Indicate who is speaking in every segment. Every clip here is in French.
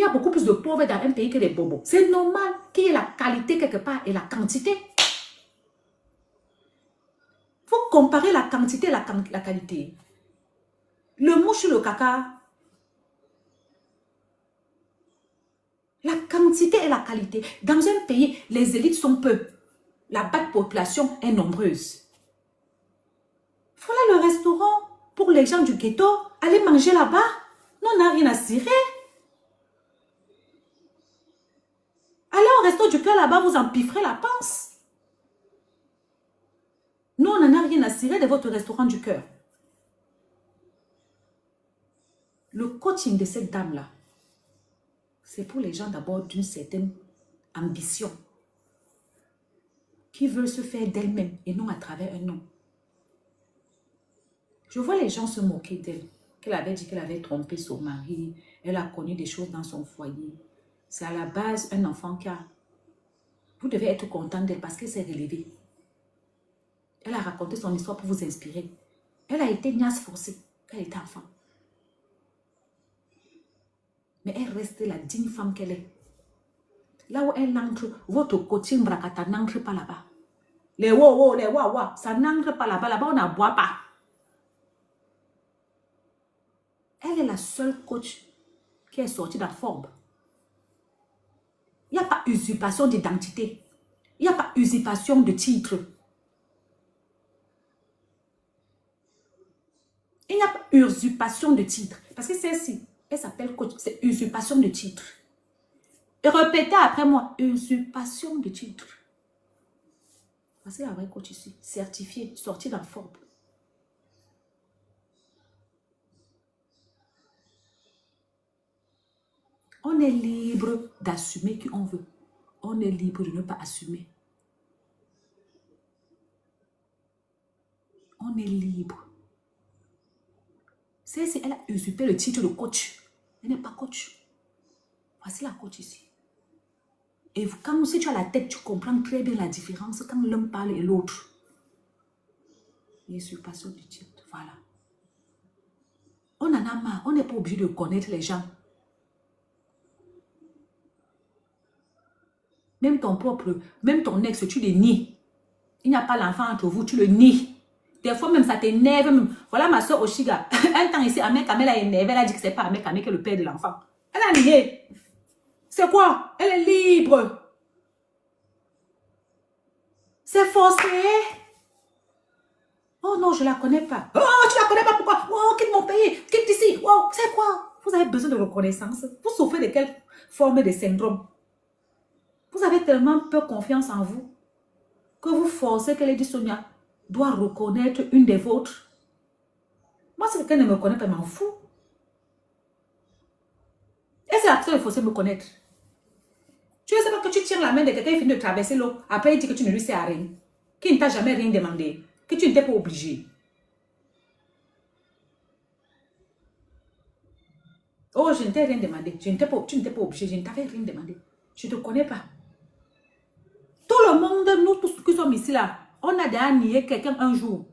Speaker 1: a beaucoup plus de pauvres dans un pays que des bobos. C'est normal qu'il y ait la qualité quelque part et la quantité. Il faut comparer la quantité et la qualité. Le mouche sur le caca, la quantité et la qualité. Dans un pays, les élites sont peu. La basse population est nombreuse. Voilà le restaurant pour les gens du ghetto. Allez manger là-bas. Nous, on n'a rien à cirer. Allez au resto du cœur là-bas, vous empiffrez la panse. Nous, on n'en a rien à cirer de votre restaurant du cœur. Le coaching de cette dame-là, c'est pour les gens d'abord d'une certaine ambition, qui veulent se faire d'elle-même et non à travers un homme. Je vois les gens se moquer d'elle, qu'elle avait dit qu'elle avait trompé son mari, elle a connu des choses dans son foyer. C'est à la base un enfant qui a... Vous devez être content d'elle parce qu'elle s'est relevée. Elle a raconté son histoire pour vous inspirer. Elle a été niasse forcée quand elle était enfant. Mais elle reste la digne femme qu'elle est. Là où elle entre, votre coaching bracata n'entre pas là-bas. Les wow, les wawa, ça n'entre pas là-bas. Là-bas, on n'en boit pas. Elle est la seule coach qui est sortie dans Forbes. Il n'y a pas usurpation d'identité. Il n'y a pas usurpation de titre. Il n'y a pas usurpation de titre. Parce que celle-ci, elle s'appelle coach. C'est usurpation de titre. Et répétez après moi, usurpation de titre. Voici la vraie coach ici, certifiée, sortie dans Forbes. On est libre d'assumer qui on veut. On est libre de ne pas assumer. On est libre. Celle-ci, elle a usurpé le titre de coach. Elle n'est pas coach. Voici la coach ici. Et quand si tu as la tête, tu comprends très bien la différence quand l'un parle et l'autre. Usurpation du titre, voilà. On en a marre. On n'est pas obligé de connaître les gens. Même ton ex, tu le nies. Il n'y a pas l'enfant entre vous, tu le nies. Des fois même, ça t'énerve. Même. Voilà ma soeur Oshiga. Un temps ici, Amek Amel a énervé. Elle a dit que c'est pas Amek Amel qui est le père de l'enfant. Elle a nié. C'est quoi? Elle est libre. C'est forcé. Oh non, je ne la connais pas. Oh, tu ne la connais pas, pourquoi? Oh, quitte mon pays, quitte ici. Oh, c'est quoi? Vous avez besoin de reconnaissance. Vous souffrez de quelle forme de syndrome? Vous avez tellement peu confiance en vous que vous forcez que Lady Sonia doit reconnaître une des vôtres. Moi, si quelqu'un ne me connaît pas, je m'en fous. Et c'est après qu'il faut me connaître. Tu ne sais pas que tu tiens la main de quelqu'un qui finit de traverser l'eau. Après, il dit que tu ne lui sais à rien. Qu'il ne t'a jamais rien demandé. Que tu n'étais pas obligé. Oh, je ne t'ai rien demandé. Tu n'étais pas obligé. Je ne t'avais rien demandé. Je ne te connais pas. Tout le monde, nous tous qui sommes ici là, on a déjà nié quelqu'un un jour.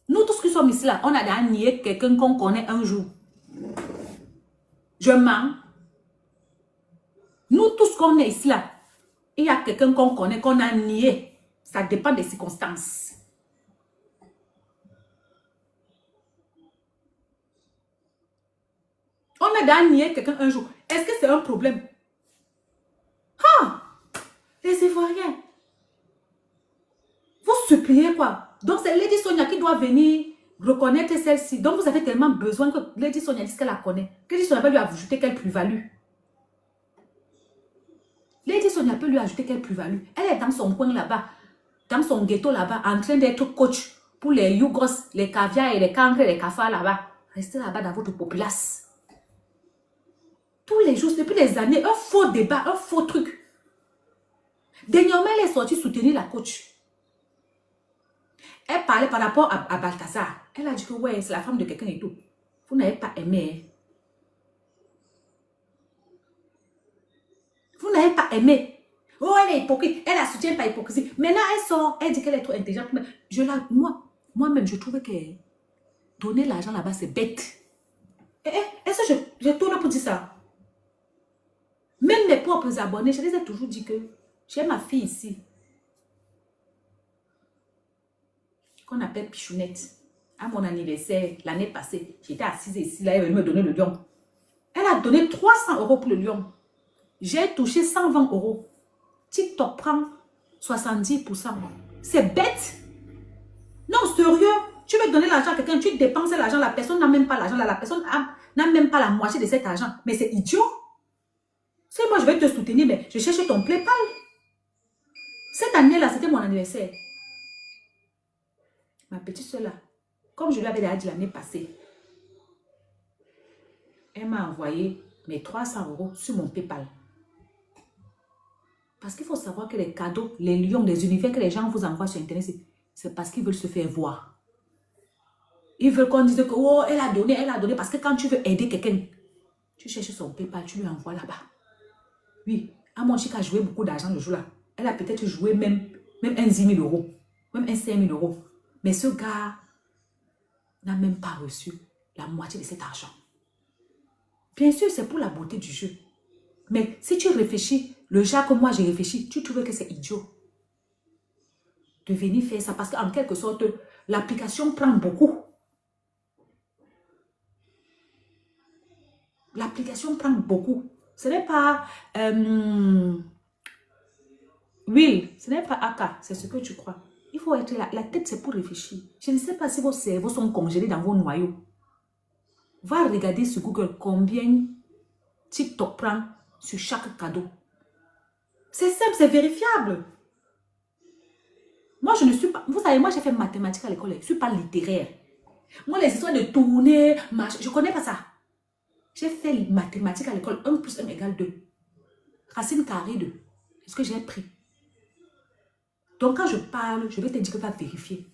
Speaker 1: Nous tous qui sommes ici là, on a déjà nié quelqu'un qu'on connaît un jour. Je mens. Nous tous qu'on est ici là, il y a quelqu'un qu'on connaît, qu'on a nié. Ça dépend des circonstances. On a déjà nié quelqu'un un jour. Est-ce que c'est un problème? Ah! Les Ivoiriens. Vous suppliez quoi? Donc c'est Lady Sonia qui doit venir reconnaître celle-ci. Donc vous avez tellement besoin que Lady Sonia dise qu'elle la connaît. Que Lady Sonia va lui ajouter quelle plus-value? Lady Sonia peut lui ajouter quelle plus-value? Elle est dans son coin là-bas, dans son ghetto là-bas, en train d'être coach pour les yougos, les caviars et les cancres et les cafards là-bas. Restez là-bas dans votre populace. Tous les jours, depuis des années, un faux débat, un faux truc. Dernièrement, elle est sortie soutenir la coach. Elle parlait par rapport à Balthazar. Elle a dit que ouais, c'est la femme de quelqu'un et tout. Vous n'avez pas aimé. Vous n'avez pas aimé. Oh, elle est hypocrite. Elle la soutient par hypocrisie. Maintenant, elle sort. Elle dit qu'elle est trop intelligente. Moi, Moi-même, je trouvais que donner l'argent là-bas, c'est bête. Est-ce que je tourne pour dire ça? Même mes propres abonnés, je les ai toujours dit que j'ai ma fille ici, qu'on appelle Pichounette. À mon anniversaire, l'année passée, j'étais assise ici, là, elle est venue me donner le lion. Elle a donné 300 € pour le lion. J'ai touché 120 €. TikTok prend 70%. C'est bête. Non, sérieux. Tu veux donner l'argent à quelqu'un, tu dépenses l'argent, la personne n'a même pas l'argent, la personne n'a même pas la moitié de cet argent. Mais c'est idiot. Si moi je vais te soutenir, mais je cherche ton PayPal. Cette année-là, c'était mon anniversaire. Ma petite soeur là, comme je lui avais déjà dit l'année passée, elle m'a envoyé mes 300 € sur mon PayPal. Parce qu'il faut savoir que les cadeaux, les lions, les univers que les gens vous envoient sur Internet, c'est parce qu'ils veulent se faire voir. Ils veulent qu'on dise que, oh, elle a donné. Parce que quand tu veux aider quelqu'un, tu cherches son PayPal, tu lui envoies là-bas. Oui, Amon Chic a joué beaucoup d'argent le jour-là. Elle a peut-être joué même un 10 000 €, même un 5 000 €. Mais ce gars n'a même pas reçu la moitié de cet argent. Bien sûr, c'est pour la beauté du jeu. Mais si tu réfléchis, le genre que moi j'ai réfléchi, tu trouves que c'est idiot de venir faire ça parce qu'en quelque sorte, l'application prend beaucoup. L'application prend beaucoup. Ce n'est pas Will, ce n'est pas Aka, c'est ce que tu crois. Il faut être là. La tête, c'est pour réfléchir. Je ne sais pas si vos cerveaux sont congelés dans vos noyaux. Va regarder sur Google combien TikTok prend sur chaque cadeau. C'est simple, c'est vérifiable. Moi, je ne suis pas... Vous savez, moi, j'ai fait mathématiques à l'école. Je ne suis pas littéraire. Moi, les histoires de tourner, je ne connais pas ça. J'ai fait mathématiques à l'école. 1 plus 1 égale 2. Racine carrée 2. C'est ce que j'ai pris. Donc, quand je parle, je vais te dire que va vérifier.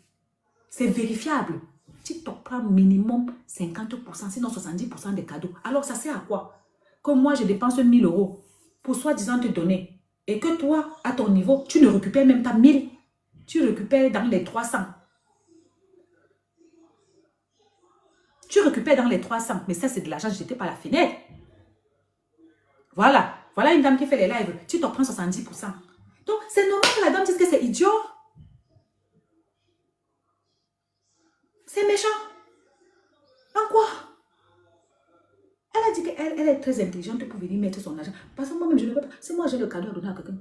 Speaker 1: C'est vérifiable. TikTok prend minimum 50%, sinon 70% des cadeaux. Alors, ça sert à quoi? Que moi, je dépense 1 000 € pour soi-disant te donner. Et que toi, à ton niveau, tu ne récupères même pas 1 000. Tu récupères dans les 300. Tu récupères dans les 300. Mais ça, c'est de l'argent jeté par la fenêtre. Voilà. Voilà une dame qui fait les lives. Tu t'en prends 70%. Donc, c'est normal que la dame dise que c'est idiot. C'est méchant. En quoi? Elle a dit qu'elle est très intelligente pour venir mettre son argent. Parce que moi-même, je ne peux pas. Si moi, j'ai le cadeau à donner à quelqu'un,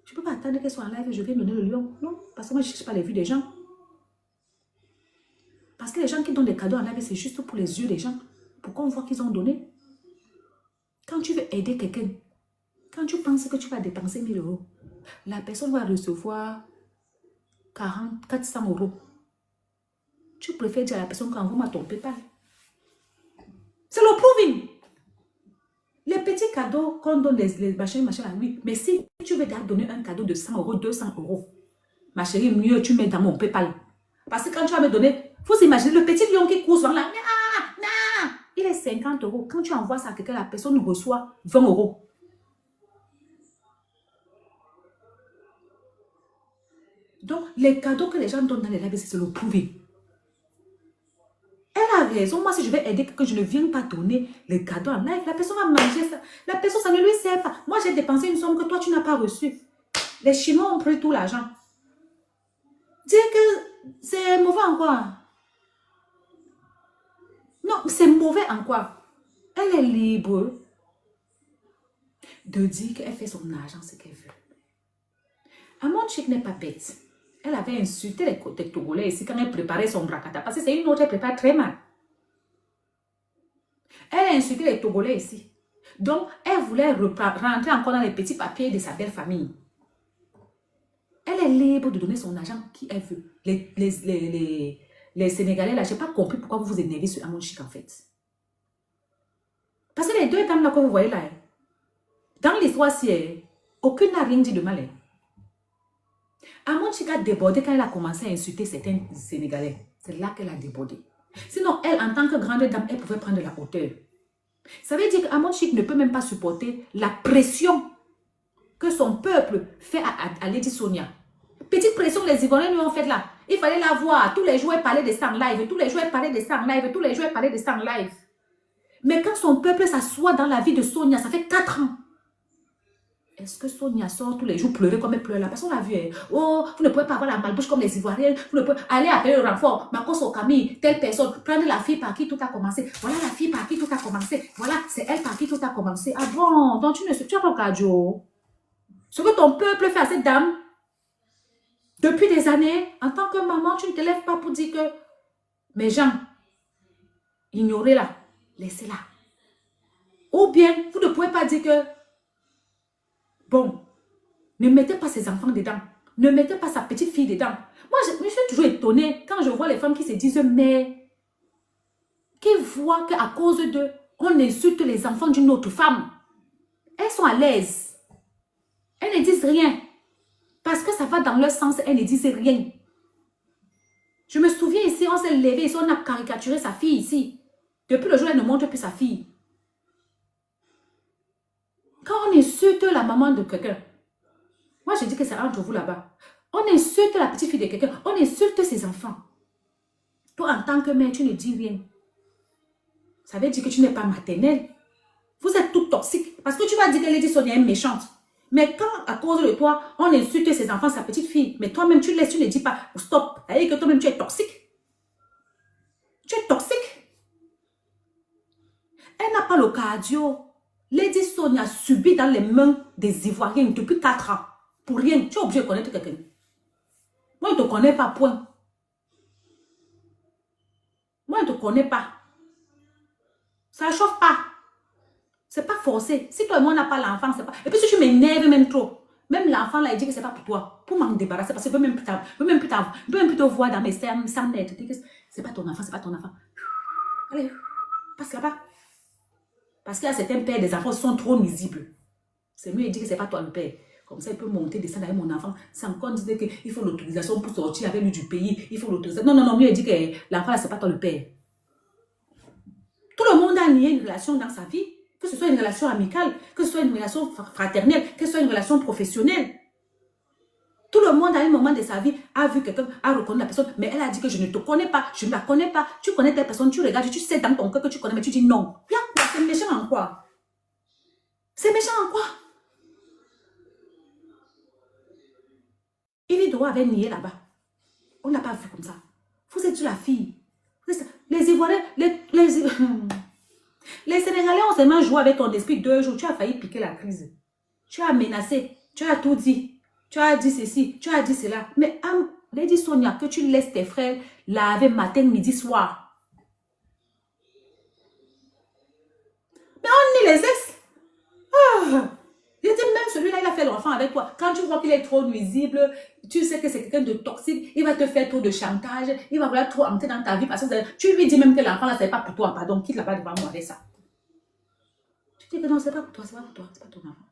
Speaker 1: je ne peux pas attendre qu'elle soit en live et je viens donner le lion. Non, parce que moi, je ne cherche pas les vues des gens. Parce que les gens qui donnent des cadeaux en live, c'est juste pour les yeux des gens. Pour qu'on voit qu'ils ont donné. Quand tu veux aider quelqu'un, quand tu penses que tu vas dépenser 1 000 €, la personne va recevoir 400 €. Tu préfères dire à la personne qu'envoie-moi ton PayPal. C'est le proving. Les petits cadeaux qu'on donne, les machins, là, oui. Mais si tu veux donner un cadeau de 100 €, 200 €, ma chérie, mieux tu mets dans mon PayPal. Parce que quand tu vas me donner, il faut s'imaginer le petit lion qui court souvent là. Il est 50 €. Quand tu envoies ça à quelqu'un, la personne reçoit 20 €. Donc, les cadeaux que les gens donnent dans les lives, c'est le prouver. Elle a raison. Moi, si je vais aider quelqu'un, je ne viens pas donner les cadeaux en live. La personne va manger ça. La personne, ça ne lui sert pas. Moi, j'ai dépensé une somme que toi, tu n'as pas reçue. Les Chinois ont pris tout l'argent. Dire que c'est mauvais en quoi? Non, c'est mauvais en quoi? Elle est libre de dire qu'elle fait son argent, ce qu'elle veut. Amon Chic n'est pas bête. Elle avait insulté les Togolais ici quand elle préparait son bracata. Parce que c'est une autre, elle prépare très mal. Elle a insulté les Togolais ici. Donc, elle voulait rentrer encore dans les petits papiers de sa belle famille. Elle est libre de donner son argent qui elle veut. Les Sénégalais, là, je n'ai pas compris pourquoi vous vous énervez sur Amon Chic en fait. Parce que les deux dames là que vous voyez là, dans l'histoire-ci, aucune n'a rien dit de mal. Amon Chic a débordé quand elle a commencé à insulter certains Sénégalais. C'est là qu'elle a débordé. Sinon, elle, en tant que grande dame, elle pouvait prendre la hauteur. Ça veut dire qu'Amon Chic ne peut même pas supporter la pression que son peuple fait à Lady Sonia. Petite pression, les Ivoiriens lui ont fait là. Il fallait la voir. Tous les jours, elle parlait de ça en live. Tous les jours, elle parlait de ça en live. Tous les jours, elle parlait de ça en live. Mais quand son peuple s'assoit dans la vie de Sonia, ça fait 4 ans. Est-ce que Sonia sort tous les jours pleurer comme elle pleure là? Parce qu'on l'a vu. Hein. Oh, vous ne pouvez pas avoir la malbouche comme les Ivoiriens. Vous ne pouvez aller appeler le renfort. Marcos au Camille, telle personne. Prenez la fille par qui tout a commencé. Voilà la fille par qui tout a commencé. Voilà, c'est elle par qui tout a commencé. Ah bon, donc tu n'as pas cardio. Ce que ton peuple fait à cette dame, depuis des années, en tant que maman, tu ne te lèves pas pour dire que mes gens, ignorez-la, laissez-la. Ou bien, vous ne pouvez pas dire que, bon, ne mettez pas ses enfants dedans. Ne mettez pas sa petite fille dedans. Moi, je suis toujours étonnée quand je vois les femmes qui se disent, mais, qui voient qu'à cause d'eux, on insulte les enfants d'une autre femme. Elles sont à l'aise. Elles ne disent rien. Parce que ça va dans leur sens, elles ne disent rien. Je me souviens ici, on s'est levé ici, on a caricaturé sa fille ici. Depuis le jour, elle ne montre plus sa fille. Quand on insulte la maman de quelqu'un, moi je dis que c'est entre vous là-bas. On insulte la petite fille de quelqu'un, on insulte ses enfants. Toi, en tant que mère, tu ne dis rien. Ça veut dire que tu n'es pas maternelle. Vous êtes toute toxique. Parce que tu vas dire que Lady Sonia est méchante. Mais quand, à cause de toi, on insulte ses enfants, sa petite fille, mais toi-même, tu laisses, tu ne dis pas, stop. C'est-à-dire que toi-même, tu es toxique. Tu es toxique. Elle n'a pas le cardio. Lady Sonia subit dans les mains des Ivoiriens depuis 4 ans. Pour rien. Tu es obligé de connaître quelqu'un. Moi, je ne te connais pas, point. Moi, je ne te connais pas. Ça ne chauffe pas. C'est pas forcé. Si toi et moi, on n'a pas l'enfant, c'est pas... Et puis si tu m'énerves même trop, même l'enfant là, il dit que c'est pas pour toi. Pour m'en débarrasser, parce que je ne peux même plus te voir dans mes cernes sans mètres. C'est pas ton enfant, c'est pas ton enfant. Allez, passe là-bas. Parce qu'il y a certains pères, des enfants sont trop nuisibles. C'est mieux de dire que c'est pas toi le père. Comme ça, il peut monter, descendre avec mon enfant. C'est encore dire qu'il faut l'autorisation pour sortir avec lui du pays. Il faut l'autorisation. Non, non, non, mieux dit que l'enfant là, c'est pas toi le père. Tout le monde a nié une relation dans sa vie. Que ce soit une relation amicale, que ce soit une relation fraternelle, que ce soit une relation professionnelle. Tout le monde à un moment de sa vie a vu quelqu'un, a reconnu la personne, mais elle a dit que je ne te connais pas, je ne la connais pas. Tu connais telle personne, tu regardes, tu sais dans ton cœur que tu connais, mais tu dis non. C'est méchant en quoi? C'est méchant en quoi? Ivido avait nié là-bas. On n'a pas vu comme ça. Vous êtes la fille. Les Ivoiriens, les Sénégalais ont seulement joué avec ton esprit 2 jours. Tu as failli piquer la crise. Tu as menacé. Tu as tout dit. Tu as dit ceci. Tu as dit cela. Mais Lady Sonia, que tu laisses tes frères laver matin, midi, soir. Mais on nie les ex. Je dis même celui-là, il a fait l'enfant avec toi. Quand tu vois qu'il est trop nuisible, tu sais que c'est quelqu'un de toxique, il va te faire trop de chantage, il va vouloir trop entrer dans ta vie parce que tu lui dis même que l'enfant là, c'est pas pour toi. Pardon, quitte là-bas devant moi avec ça. Tu dis que non, c'est pas pour toi, c'est pas pour toi, c'est pas ton enfant.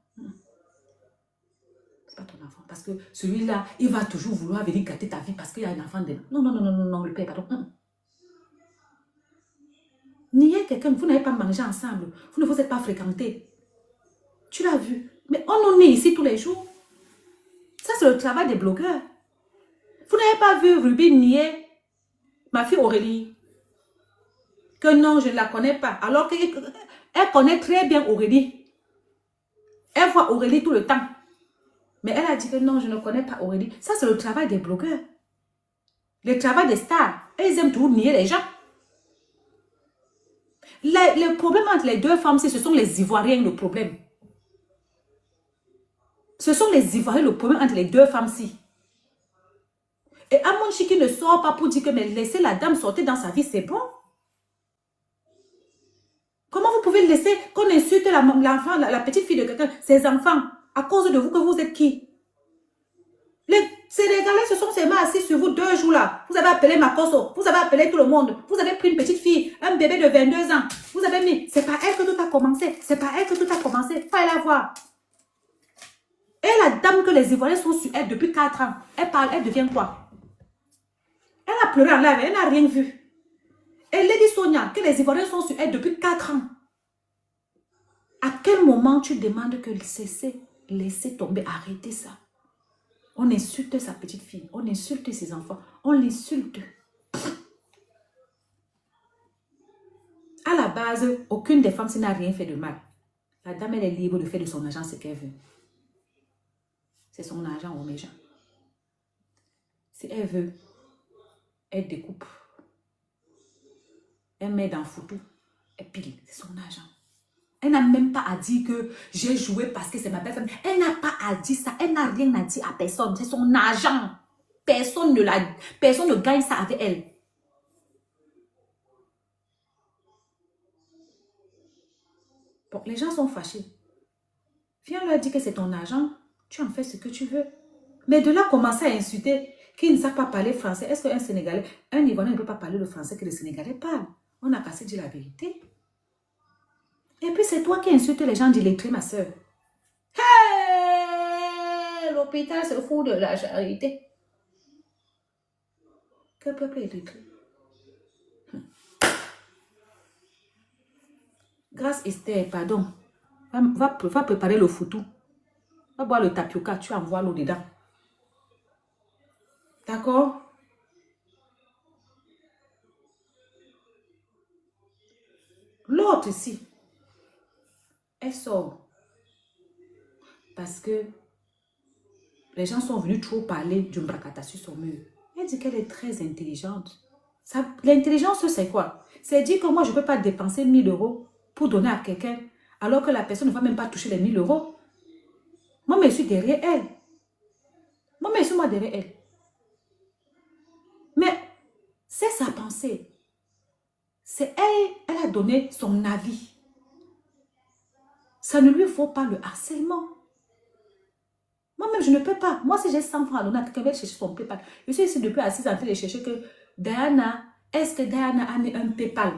Speaker 1: C'est pas ton enfant. Parce que celui-là, il va toujours vouloir venir gâter ta vie parce qu'il y a un enfant dedans. Non, non, non, non, non, non, le père, pardon. Niez quelqu'un, vous n'avez pas mangé ensemble, vous ne vous êtes pas fréquentés. Tu l'as vu. Mais on en est ici tous les jours. Ça, c'est le travail des blogueurs. Vous n'avez pas vu Ruby nier ma fille Aurélie? Que non, je ne la connais pas. Alors qu'elle connaît très bien Aurélie. Elle voit Aurélie tout le temps. Mais elle a dit que non, je ne connais pas Aurélie. Ça, c'est le travail des blogueurs. Le travail des stars. Ils aiment toujours nier les gens. Le problème entre les deux femmes, ce sont les Ivoiriens le problème. Ce sont les Ivoiriens le problème entre les deux femmes-ci. Et Amon Chiki ne sort pas pour dire que mais laissez la dame sortir dans sa vie, c'est bon. Comment vous pouvez laisser qu'on insulte l'enfant, la petite fille de quelqu'un, ses enfants, à cause de vous que vous êtes qui? Les Sénégalais se sont seulement assis sur vous 2 jours là. Vous avez appelé Makoso, vous avez appelé tout le monde. Vous avez pris une petite fille, un bébé de 22 ans. Vous avez mis, c'est pas elle que tout a commencé. C'est pas elle que tout a commencé. Faut aller la voir. Et la dame que les Ivoiriens sont sur elle depuis 4 ans, elle parle, elle devient quoi? Elle a pleuré en live, elle n'a rien vu. Et Lady Sonia, que les Ivoiriens sont sur elle depuis 4 ans. À quel moment tu demandes que laisser tomber, arrêter ça? On insulte sa petite fille. On insulte ses enfants. On l'insulte. À la base, aucune des femmes, ça n'a rien fait de mal. La dame, elle est libre de faire de son argent ce qu'elle veut. C'est son argent, au méchant. Si elle veut, elle découpe. Elle met dans photo. Elle pile. C'est son argent. Elle n'a même pas à dire que j'ai joué parce que c'est ma belle-femme. Elle n'a pas à dire ça. Elle n'a rien à dire à personne. C'est son argent. Personne ne gagne ça avec elle. Bon, les gens sont fâchés. Viens leur dire que c'est ton argent. Tu en fais ce que tu veux. Mais de là, commencer à insulter qui ne savent pas parler français. Est-ce qu'un Sénégalais, un Ivoirien ne peut pas parler le français que le Sénégalais parle? On n'a qu'à se dire la vérité. Et puis, c'est toi qui insultes les gens d'illettrés, ma soeur. Hey! L'hôpital se fout de la charité. Que peuple est illettré? Grâce Esther, pardon. Va préparer le foutou. Va boire le tapioca, tu envoies l'eau dedans. D'accord? L'autre ici, elle sort. Parce que les gens sont venus trop parler du Mbrakata sur son mur. Elle dit qu'elle est très intelligente. L'intelligence, c'est quoi? C'est dire que moi, je ne peux pas dépenser 1000 € pour donner à quelqu'un, alors que la personne ne va même pas toucher les 1000 €. Moi, je suis derrière elle. Moi, je suis derrière elle. Mais c'est sa pensée. C'est elle a donné son avis. Ça ne lui faut pas le harcèlement. Moi-même, je ne peux pas. Moi, si j'ai 100 francs à donner à quelqu'un, je vais chercher son PayPal. Je suis ici depuis assise en train de chercher que Diana, est-ce que Diana a mis un PayPal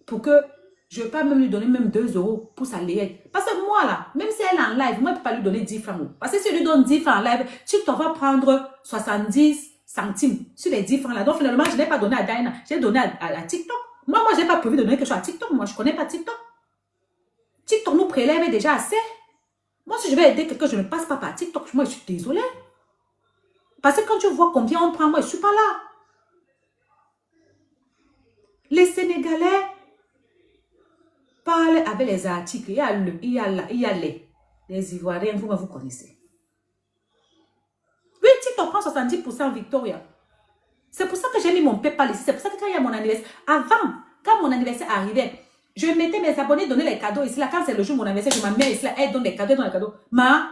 Speaker 1: pour que je ne peux pas même lui donner même 2 € pour sa layette. Parce que moi, là, même si elle est en live, moi, je ne peux pas lui donner 10 francs. Parce que si je lui donne 10 francs en live, TikTok va prendre 70 centimes sur les 10 francs là. Donc, finalement, je n'ai pas donné à Diana. J'ai donné à TikTok. Moi, je n'ai pas prévu de donner quelque chose à TikTok. Moi, je ne connais pas TikTok. TikTok nous prélève déjà assez. Moi, si je vais aider quelqu'un, je ne passe pas par TikTok. Moi, je suis désolée. Parce que quand tu vois combien on prend, moi, je ne suis pas là. Les Sénégalais parlent avec les articles. Il y a les Ivoiriens, vous connaissez. Oui, TikTok prend 70% Victoria. C'est pour ça que j'ai mis mon PayPal ici. C'est pour ça que quand il y a mon anniversaire, avant, quand mon anniversaire arrivait, je mettais mes abonnés donner les cadeaux ici. Là, quand c'est le jour de mon anniversaire, je m'amène ici. Là, elle donne des cadeaux, Ma,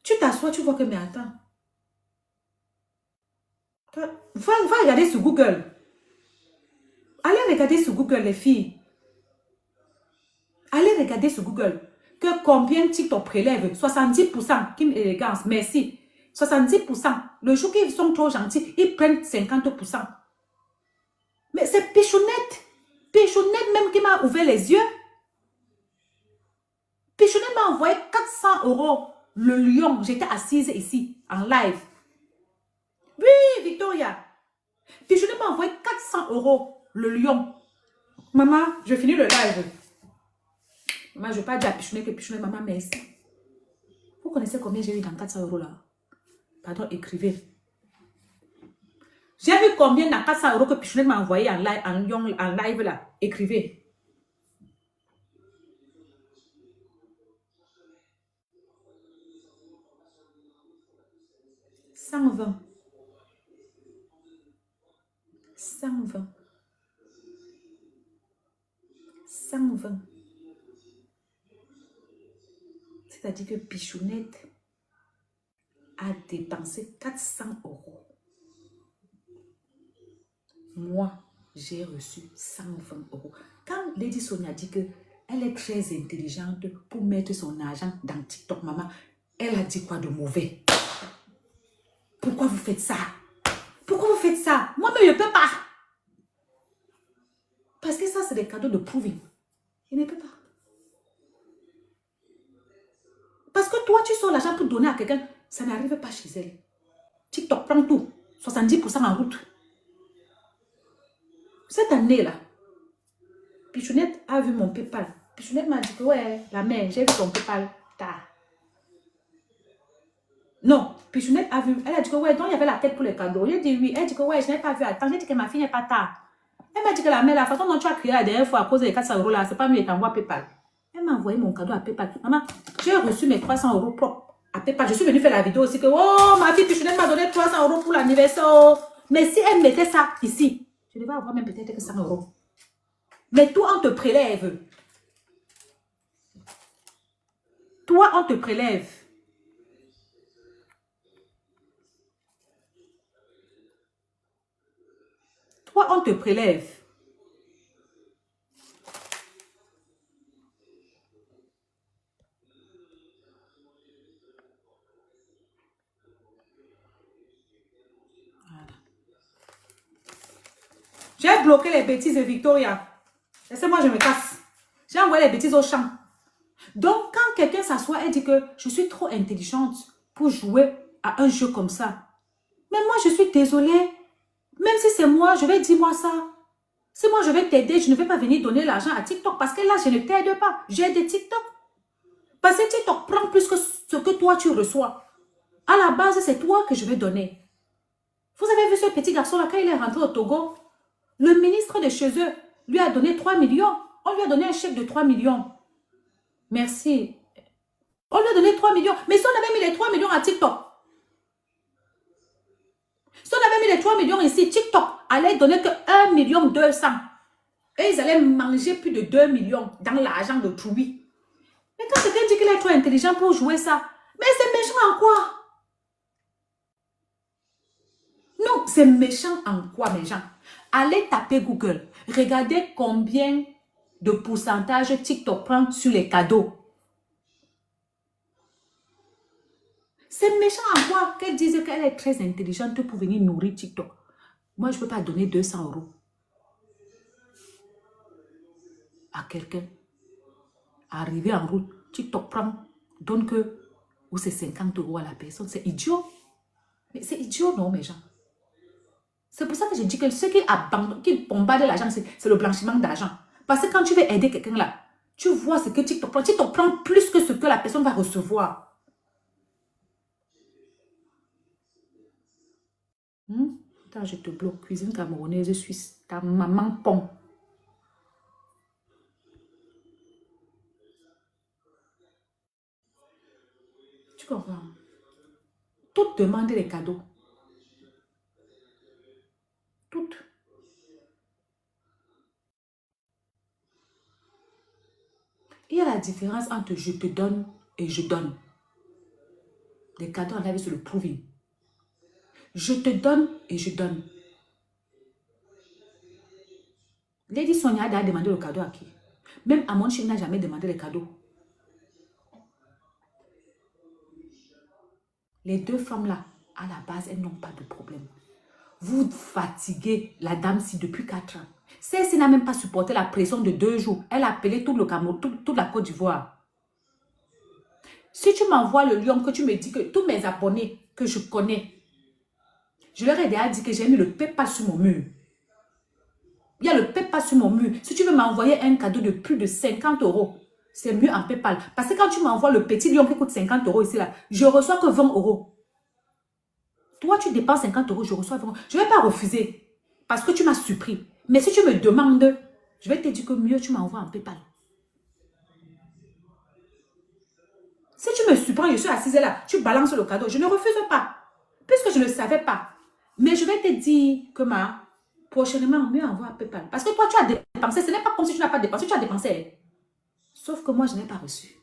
Speaker 1: tu t'assois, tu vois que, mais attends. Va regarder sur Google. Allez regarder sur Google, les filles. Allez regarder sur Google. Que combien TikTok prélève? 70%. Kim Élégance, merci. 70%. Le jour qu'ils sont trop gentils, ils prennent 50%. Mais c'est Pichounette. Pichounette même qui m'a ouvert les yeux. Pichounette m'a envoyé 400 € le lion. J'étais assise ici, en live. Oui, Victoria. Pichounette m'a envoyé 400 € le lion. Maman, je finis le live. Maman, je ne vais pas dire à Pichounette que Pichounette, maman, merci. Vous connaissez combien j'ai eu dans 400 € là? Pardon, écrivez. J'ai vu combien dans 400 € que Pichounette m'a envoyé en live là. Écrivez. « 120. 120. 120. C'est-à-dire que Pichounette a dépensé 400 €. Moi, j'ai reçu 120 €. Quand Lady Sonia dit qu'elle est très intelligente pour mettre son argent dans TikTok, maman, elle a dit quoi de mauvais? Pourquoi vous faites ça? Pourquoi vous faites ça? Moi-même, je ne peux pas. Parce que ça, c'est des cadeaux de proving. Je ne peux pas. Parce que toi, tu sors l'argent pour donner à quelqu'un, ça n'arrive pas chez elle. TikTok prend tout. 70% en route. Cette année-là, Pichounette a vu mon PayPal. Pichounette m'a dit que ouais, la mère, j'ai vu ton PayPal. Non, Pichounette a vu. Elle a dit que ouais, donc il y avait la tête pour les cadeaux. J'ai dit oui. Elle dit que ouais, je n'ai pas vu. Attends, j'ai dit que ma fille n'est pas tard. Elle m'a dit que la mère, la façon dont tu as crié la dernière fois à cause des 400 € là, c'est pas mieux, t'envoies PayPal. Elle m'a envoyé mon cadeau à PayPal. Maman, j'ai reçu mes 300 € propres à PayPal. Je suis venue faire la vidéo aussi que oh, ma fille Pichounette m'a donné 300 € pour l'anniversaire. Oh. Mais si elle mettait ça ici, je devais avoir même peut-être que 100 €. Mais toi, on te prélève. Toi, on te prélève. Toi, on te prélève. Voilà. J'ai bloqué les bêtises de Victoria. Laissez-moi, je me casse. J'ai envoyé les bêtises au champ. Donc, quand quelqu'un s'assoit et dit que je suis trop intelligente pour jouer à un jeu comme ça. Mais moi, je suis désolée. Même si c'est moi, je vais dire moi ça. Si moi, je vais t'aider, je ne vais pas venir donner l'argent à TikTok parce que là, je ne t'aide pas. J'aide TikTok. Parce que TikTok prend plus que ce que toi, tu reçois. À la base, c'est toi que je vais donner. Vous avez vu ce petit garçon-là, quand il est rentré au Togo, le ministre de chez eux lui a donné 3 millions. On lui a donné un chèque de 3 millions. Merci. On lui a donné 3 millions. Mais si on avait mis les 3 millions à TikTok, si on avait mis les 3 millions ici, TikTok allait donner que 1 million 200. Et ils allaient manger plus de 2 millions dans l'argent de Troubi. Mais quand quelqu'un dit qu'il est trop intelligent pour jouer ça, mais c'est méchant en quoi? Non, c'est méchant en quoi, mes gens? Allez taper Google. Regardez combien de pourcentage TikTok prend sur les cadeaux. C'est méchant en quoi qu'elle dise qu'elle est très intelligente pour venir nourrir TikTok. Moi, je ne peux pas donner 200 € à quelqu'un. Arriver en route, TikTok prend, donne que, ou c'est 50 € à la personne. C'est idiot. Mais c'est idiot, non, mes gens? C'est pour ça que je dis que ceux qui bombardent l'argent, c'est le blanchiment d'argent. Parce que quand tu veux aider quelqu'un là, tu vois ce que TikTok prend. TikTok prend plus que ce que la personne va recevoir. Attends, je te bloque. Cuisine camerounaise suisse. Ta maman pond. Tu comprends? Toutes demandent les cadeaux. Toutes. Il y a la différence entre je te donne et je donne. Les cadeaux, on avait sur le proving. Je te donne et je donne. Lady Sonia a demandé le cadeau à qui? Même Amon Chine n'a jamais demandé les cadeaux. Les deux femmes-là, à la base, elles n'ont pas de problème. Vous fatiguez la dame-ci depuis 4 ans. Celle-ci n'a même pas supporté la pression de 2 jours. Elle a appelé tout le Cameroun, toute la Côte d'Ivoire. Si tu m'envoies le lion, que tu me dis que tous mes abonnés que je connais, je leur ai déjà dit que j'ai mis le PayPal sur mon mur. Il y a le PayPal sur mon mur. Si tu veux m'envoyer un cadeau de plus de 50 €, c'est mieux en PayPal. Parce que quand tu m'envoies le petit lion qui coûte 50 € ici, là, je reçois que 20 €. Toi, tu dépenses 50 €, je reçois 20 €. Je ne vais pas refuser parce que tu m'as surpris. Mais si tu me demandes, je vais te dire que mieux tu m'envoies en PayPal. Si tu me surprends, je suis assise là, tu balances le cadeau, je ne refuse pas. Puisque je ne savais pas. Mais je vais te dire que prochainement, mieux envoie PayPal. Parce que toi, tu as dépensé. Ce n'est pas comme si tu n'as pas dépensé, tu as dépensé. Sauf que moi, je n'ai pas reçu.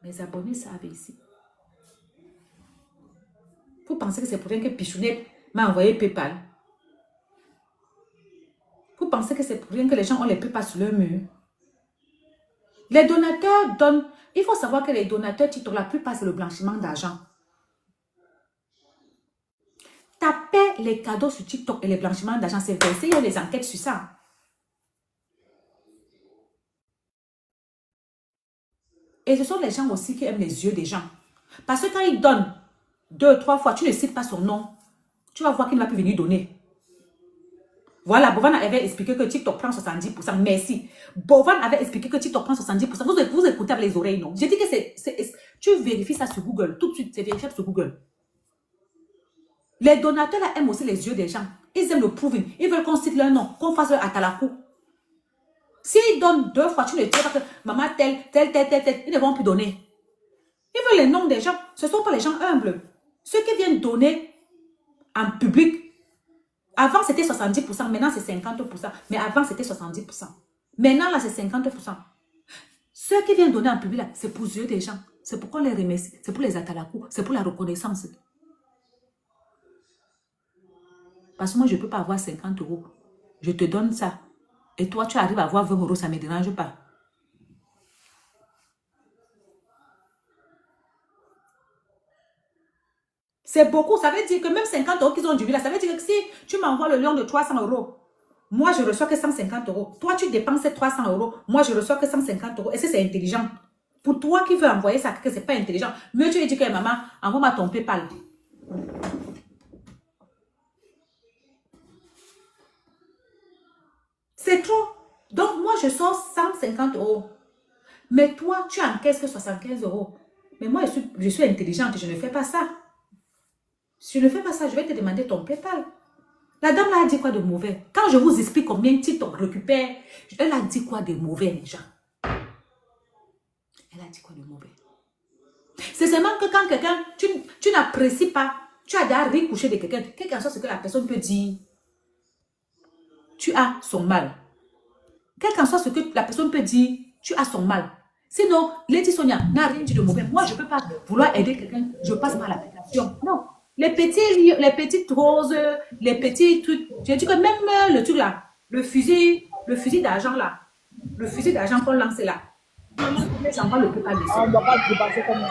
Speaker 1: Mes abonnés savent ici. Vous pensez que c'est pour rien que Pichounette m'a envoyé PayPal? Vous pensez que c'est pour rien que les gens ont les PayPal sur leur mur? Les donateurs donnent. Il faut savoir que les donateurs TikTok, la plupart, c'est le blanchiment d'argent. Tapez les cadeaux sur TikTok et les blanchiments d'argent, c'est versé. Il y a des enquêtes sur ça. Et ce sont les gens aussi qui aiment les yeux des gens. Parce que quand ils donnent 2, 3 fois, tu ne cites pas son nom. Tu vas voir qu'il ne va plus venir donner. Voilà, Bovan avait expliqué que TikTok prend 70%. Merci. Bovan avait expliqué que TikTok prend 70%. Vous écoutez avec les oreilles, non? J'ai dit que tu vérifies ça sur Google. Tout de suite, c'est vérifiable sur Google. Les donateurs là, aiment aussi les yeux des gens. Ils aiment le proving. Ils veulent qu'on cite leur nom, qu'on fasse leur atalakou. S'ils donnent 2 fois, tu ne dis pas que maman tel, ils ne vont plus donner. Ils veulent les noms des gens. Ce ne sont pas les gens humbles. Ceux qui viennent donner en public. Avant, c'était 70%. Maintenant, c'est 50%. Mais avant, c'était 70%. Maintenant, là, c'est 50%. Ceux qui viennent donner en public, c'est pour les yeux des gens. C'est pour qu'on les remercie. C'est pour les atalakou. C'est pour la reconnaissance. Parce que moi, je ne peux pas avoir 50 euros. Je te donne ça. Et toi, tu arrives à avoir 20 euros, ça ne me dérange pas. C'est beaucoup. Ça veut dire que même 50 euros qu'ils ont du là, ça veut dire que si tu m'envoies le lion de 300 euros, moi, je reçois que 150 euros. Toi, tu dépenses 300 euros. Moi, je reçois que 150 euros. Est-ce que c'est intelligent? Pour toi qui veux envoyer ça, que ce n'est pas intelligent. Mieux, tu lui dis que maman, envoie-moi ton PayPal. C'est trop. Donc, moi, je sors 150 euros. Mais toi, tu encaisses que 75 euros. Mais moi, je suis intelligente. Je ne fais pas ça. Si je ne fais pas ça, je vais te demander ton PayPal. La dame là a dit quoi de mauvais? Quand je vous explique combien TikTok récupère, elle a dit quoi de mauvais, les gens? Elle a dit quoi de mauvais? C'est seulement que quand quelqu'un, tu n'apprécies pas, tu as déjà recouché de quelqu'un, quel qu'en soit ce que la personne peut dire, tu as son mal. Quel qu'en soit ce que la personne peut dire, tu as son mal. Sinon, Lady Sonia n'a rien dit de mauvais. Moi, je ne peux pas vouloir aider quelqu'un, je passe par l'application. Non. Les petites roses, les petits trucs. J'ai dit que même le truc là, le fusil d'argent là, le fusil d'argent qu'on lance là, j'envoie le PayPal dessus.
Speaker 2: On ne doit pas dépenser comme ça.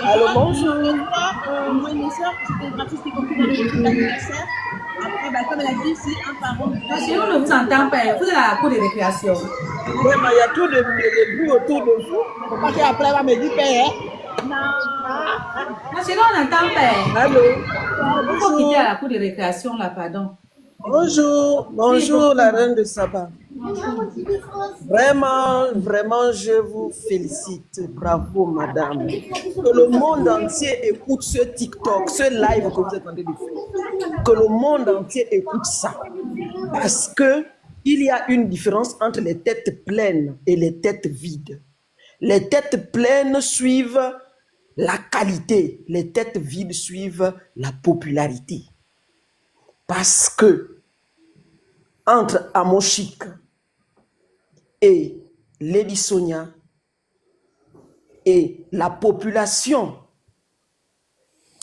Speaker 2: Allô, bonjour.
Speaker 3: Moi et mes soeurs, c'était gratuit, c'était compris dans le jour d'anniversaire. Après, bah, comme elle a dit, c'est un parent.
Speaker 1: Chérie, on ne vous entend pas. Vous êtes à la cour de récréation.
Speaker 2: Oui, mais il y a tout de bruit autour de vous. Faut pas qu'après, elle va me dire père.
Speaker 1: Non, chérie, on n'entend pas.
Speaker 2: Allô.
Speaker 1: Il faut quitter à la cour de récréation là, pardon.
Speaker 2: Bonjour, bonjour la reine de Saba. Vraiment, je vous félicite. Bravo, madame. Que le monde entier écoute ce TikTok, ce live que vous êtes en train de faire. Que le monde entier écoute ça. Parce que il y a une différence entre les têtes pleines et les têtes vides. Les têtes pleines suivent la qualité. Les têtes vides suivent la popularité. Parce que entre Amoshik et Lady Sonia et la population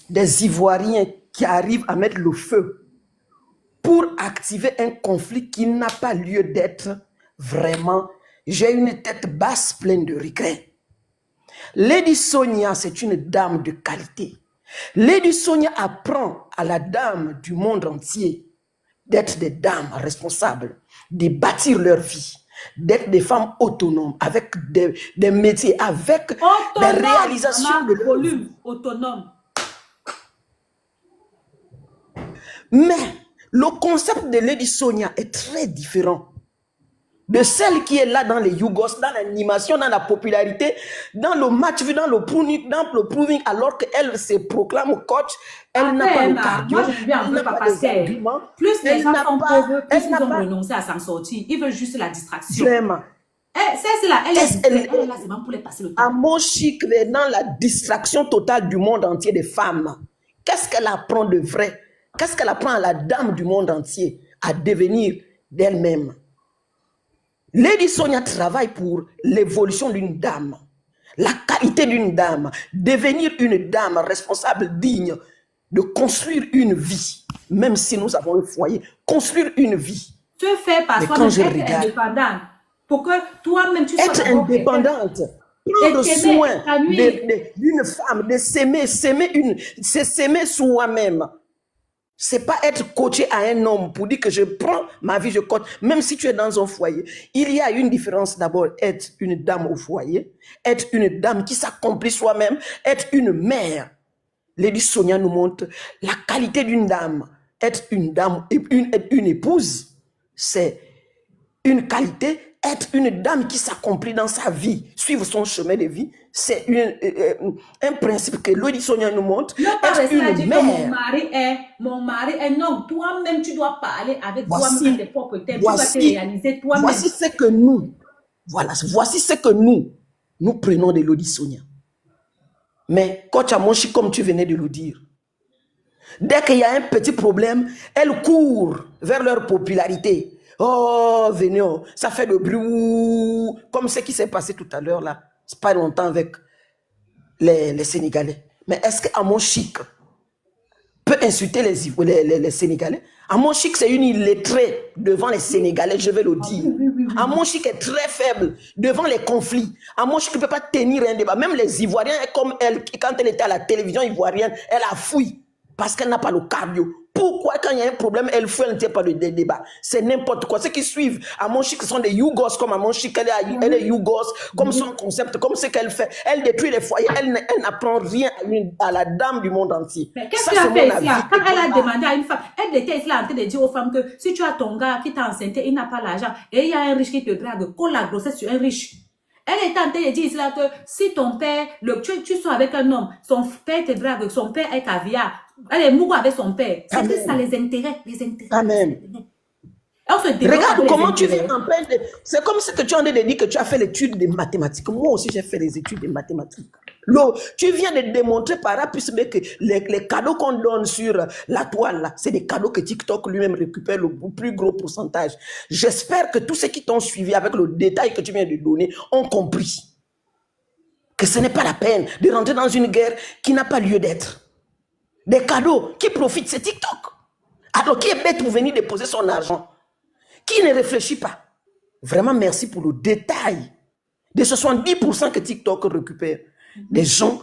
Speaker 2: des Ivoiriens qui arrivent à mettre le feu pour activer un conflit qui n'a pas lieu d'être, vraiment, j'ai une tête basse pleine de regrets. Lady Sonia, c'est une dame de qualité. Lady Sonia apprend à la dame du monde entier d'être des dames responsables, de bâtir leur vie, d'être des femmes autonomes, avec des métiers, avec des réalisations de
Speaker 1: volume, autonome.
Speaker 2: Mais le concept de Lady Sonia est très différent de celle qui est là dans les Yougos, dans l'animation, dans la popularité, dans le match, dans le proving, alors qu'elle se proclame coach, elle n'a pas le cardio,
Speaker 1: moi je bien un peu pas parce que plus les gens sont pauvres, plus ils ont renoncé à s'en sortir. Ils veulent juste la distraction.
Speaker 2: Vraiment.
Speaker 1: C'est là, elle est là seulement pour les passer le temps.
Speaker 2: Amoshik est dans la distraction totale du monde entier des femmes. Qu'est-ce qu'elle apprend de vrai? Qu'est-ce qu'elle apprend à la dame du monde entier à devenir d'elle-même? Lady Sonia travaille pour l'évolution d'une dame, la qualité d'une dame, devenir une dame responsable, digne, de construire une vie, même si nous avons un foyer, construire une vie.
Speaker 1: Tu fais par toi-même être indépendante, pour que toi-même tu sois
Speaker 2: être indépendante, prendre soin d'une femme, de s'aimer soi-même. C'est pas être coaché à un homme pour dire que je prends ma vie, je coach. Même si tu es dans un foyer, il y a une différence d'abord, être une dame au foyer, être une dame qui s'accomplit soi-même, être une mère. Lady Sonia nous montre la qualité d'une dame. être une dame, une épouse, c'est une qualité. Être une dame qui s'accomplit dans sa vie, suivre son chemin de vie, c'est un principe que Lodi Sonia nous montre.
Speaker 1: Être une mère. Mon mari est non. Toi-même, tu dois parler avec toi-même tes propres thèmes. Tu dois te réaliser toi-même.
Speaker 2: Voici ce que nous, voici ce que nous prenons de Lodi Sonia. Mais coach Amonchi, comme tu venais de le dire, dès qu'il y a un petit problème, elles courent vers leur popularité. Oh, venez, ça fait de bruit, comme ce qui s'est passé tout à l'heure là, c'est pas longtemps avec les Sénégalais. Mais est-ce que Amon Chic peut insulter les Sénégalais? Amon Chic, c'est une illettrée devant les Sénégalais, je vais le dire. Amon Chic est très faible devant les conflits. Amon Chic ne peut pas tenir un débat. Même les Ivoiriens, comme elle, quand elle était à la télévision ivoirienne, elle a fouillé parce qu'elle n'a pas le cardio. Pourquoi quand il y a un problème, elle fouille, elle ne tient pas de débat? C'est n'importe quoi. Ceux qui suivent Amon Chic sont des Yougos comme Amon Chic. Elle est Yougos, comme son concept, comme ce qu'elle fait. Elle détruit les foyers. Elle n'apprend rien à la dame du monde entier.
Speaker 1: Mais qu'est-ce qu'elle a fait ici là? Quand elle a demandé à une femme, elle était ici là en train de dire aux femmes que si tu as ton gars qui t'a enceinte, il n'a pas l'argent, et il y a un riche qui te drague, colle la grossesse sur un riche. Elle est en train de dire ici là que si ton père, tu sois avec un homme, son père te drague, son père est caviar, elle est mourue avec son père. C'est que ça les intéresse,
Speaker 2: Amen. Regarde comment tu viens en plein de... C'est comme si tu en train de dire que tu as fait l'étude de mathématiques. Moi aussi, j'ai fait les études de mathématiques. Tu viens de démontrer par là, puisque les cadeaux qu'on donne sur la toile, là, c'est des cadeaux que TikTok lui-même récupère le plus gros pourcentage. J'espère que tous ceux qui t'ont suivi avec le détail que tu viens de donner ont compris que ce n'est pas la peine de rentrer dans une guerre qui n'a pas lieu d'être. Des cadeaux qui profitent, c'est TikTok. Alors, qui est bête pour venir déposer son argent? Qui ne réfléchit pas? Vraiment, merci pour le détail de ce 70% que TikTok récupère. Des gens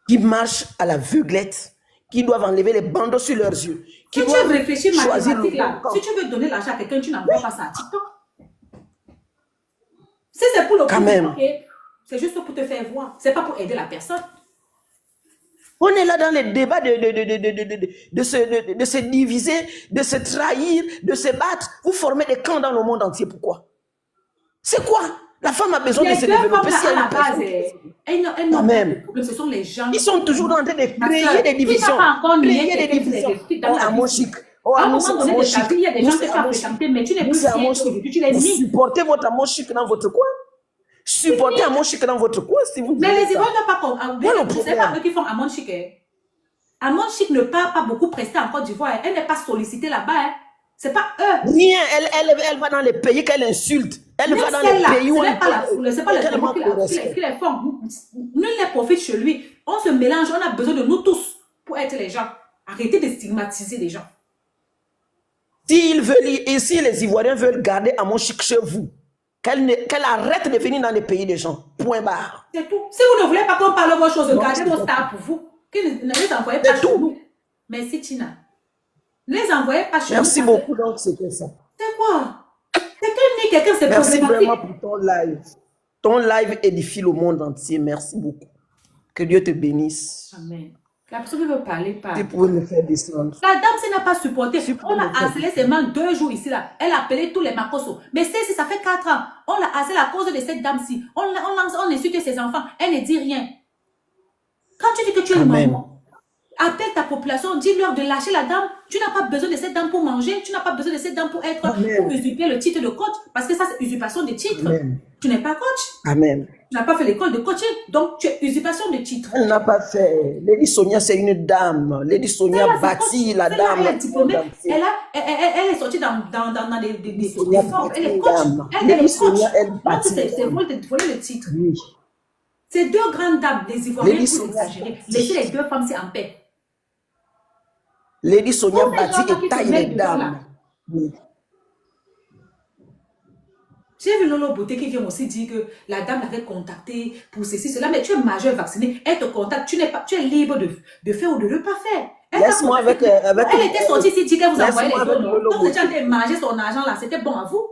Speaker 2: qui marchent à l'aveuglette, qui doivent enlever les bandeaux sur leurs yeux. Qui
Speaker 1: si tu réfléchis mathématiques là, si tu veux donner l'argent à quelqu'un, tu n'envoies pas ça à TikTok. Si c'est pour le coup, c'est juste pour te faire voir. C'est pas pour aider la personne.
Speaker 2: On est là dans les débats de se diviser, de se trahir, de se battre. Vous formez des camps dans le monde entier. Pourquoi? C'est quoi? La femme a besoin de se développer. Si
Speaker 1: à la base, non, même. Ce sont les gens.
Speaker 2: Ils sont toujours en train de créer des divisions. Créer des divisions. Oh, Amon Chic. Oh,
Speaker 1: à un moment donné de ta vie, il y a des gens qui sont fréquentés, mais tu n'es plus aujourd'hui. Tu l'as mis.
Speaker 2: Supportez votre Amon Chic dans votre coin. Supportez Amon Chic dans votre coin si vous.
Speaker 1: Mais les Ivoiriens n'ont pas compris. Ce n'est pas eux qui font Amon Chic. Amon Chic ne part pas beaucoup prester en Côte d'Ivoire. Elle n'est pas sollicitée là-bas. C'est pas eux.
Speaker 2: Rien. Elle va dans les pays qu'elle insulte. Elle va dans les pays où elle.
Speaker 1: C'est pas le qui les font. Nul ne profite chez lui. On se mélange. On a besoin de nous tous pour être les gens. Arrêtez de stigmatiser les gens.
Speaker 2: Si les Ivoiriens veulent garder Amon Chic chez vous, qu'elle arrête de venir dans les pays des gens. Point barre.
Speaker 1: C'est tout. Si vous ne voulez pas qu'on parle de vos choses, gardez vos stars pour vous. Ne les envoyez pas chez nous. Merci Tina. Ne les envoyez pas chez nous.
Speaker 2: Merci beaucoup, donc c'était ça.
Speaker 1: C'est quoi? Quelqu'un c'est
Speaker 2: merci vraiment pour ton live. Ton live édifie le monde entier. Merci beaucoup. Que Dieu te bénisse.
Speaker 1: Amen. La personne qui veut parler, parle.
Speaker 2: Tu pouvais me faire descendre.
Speaker 1: La dame, ça n'a pas supporté. On l'a harcelé seulement 2 jours ici, là. Elle a appelé tous les macosos. Mais si ça fait 4 ans, on l'a harcelé à cause de cette dame-ci. On insulte ses enfants. Elle ne dit rien. Quand tu dis que tu es une maman, appelle ta population, dis-leur de lâcher la dame. Tu n'as pas besoin de cette dame pour manger. Tu n'as pas besoin de cette dame pour usurper le titre de coach. Parce que ça, c'est usurpation de titre. Amen. Tu n'es pas coach.
Speaker 2: Amen.
Speaker 1: Tu n'as pas fait l'école de coaching. Donc, tu es usurpation de titre.
Speaker 2: Elle n'a pas fait. Lady Sonia, c'est une dame. Lady Sonia bâtit la dame.
Speaker 1: Elle est diplômée. Elle est sortie dans des formes. Elle est coach. Elle est coach. C'est voler le titre. Oui. Ces 2 grandes dames, les Ivoiriens, pour exagérer, laissez les 2 femmes en paix.
Speaker 2: Lady Sonia bâtit et taille les dames. Oui.
Speaker 1: J'ai vu Lolo Beauté qui vient aussi dire que la dame l'avait contacté pour ceci, cela, mais tu es majeur vacciné, elle te contacte, tu es libre de faire ou de ne pas faire.
Speaker 2: Laisse-moi avec
Speaker 1: elle était sortie ici, dit qu'elle vous envoyait les dons. Quand vous étiez en train de manger son argent là, c'était bon à vous.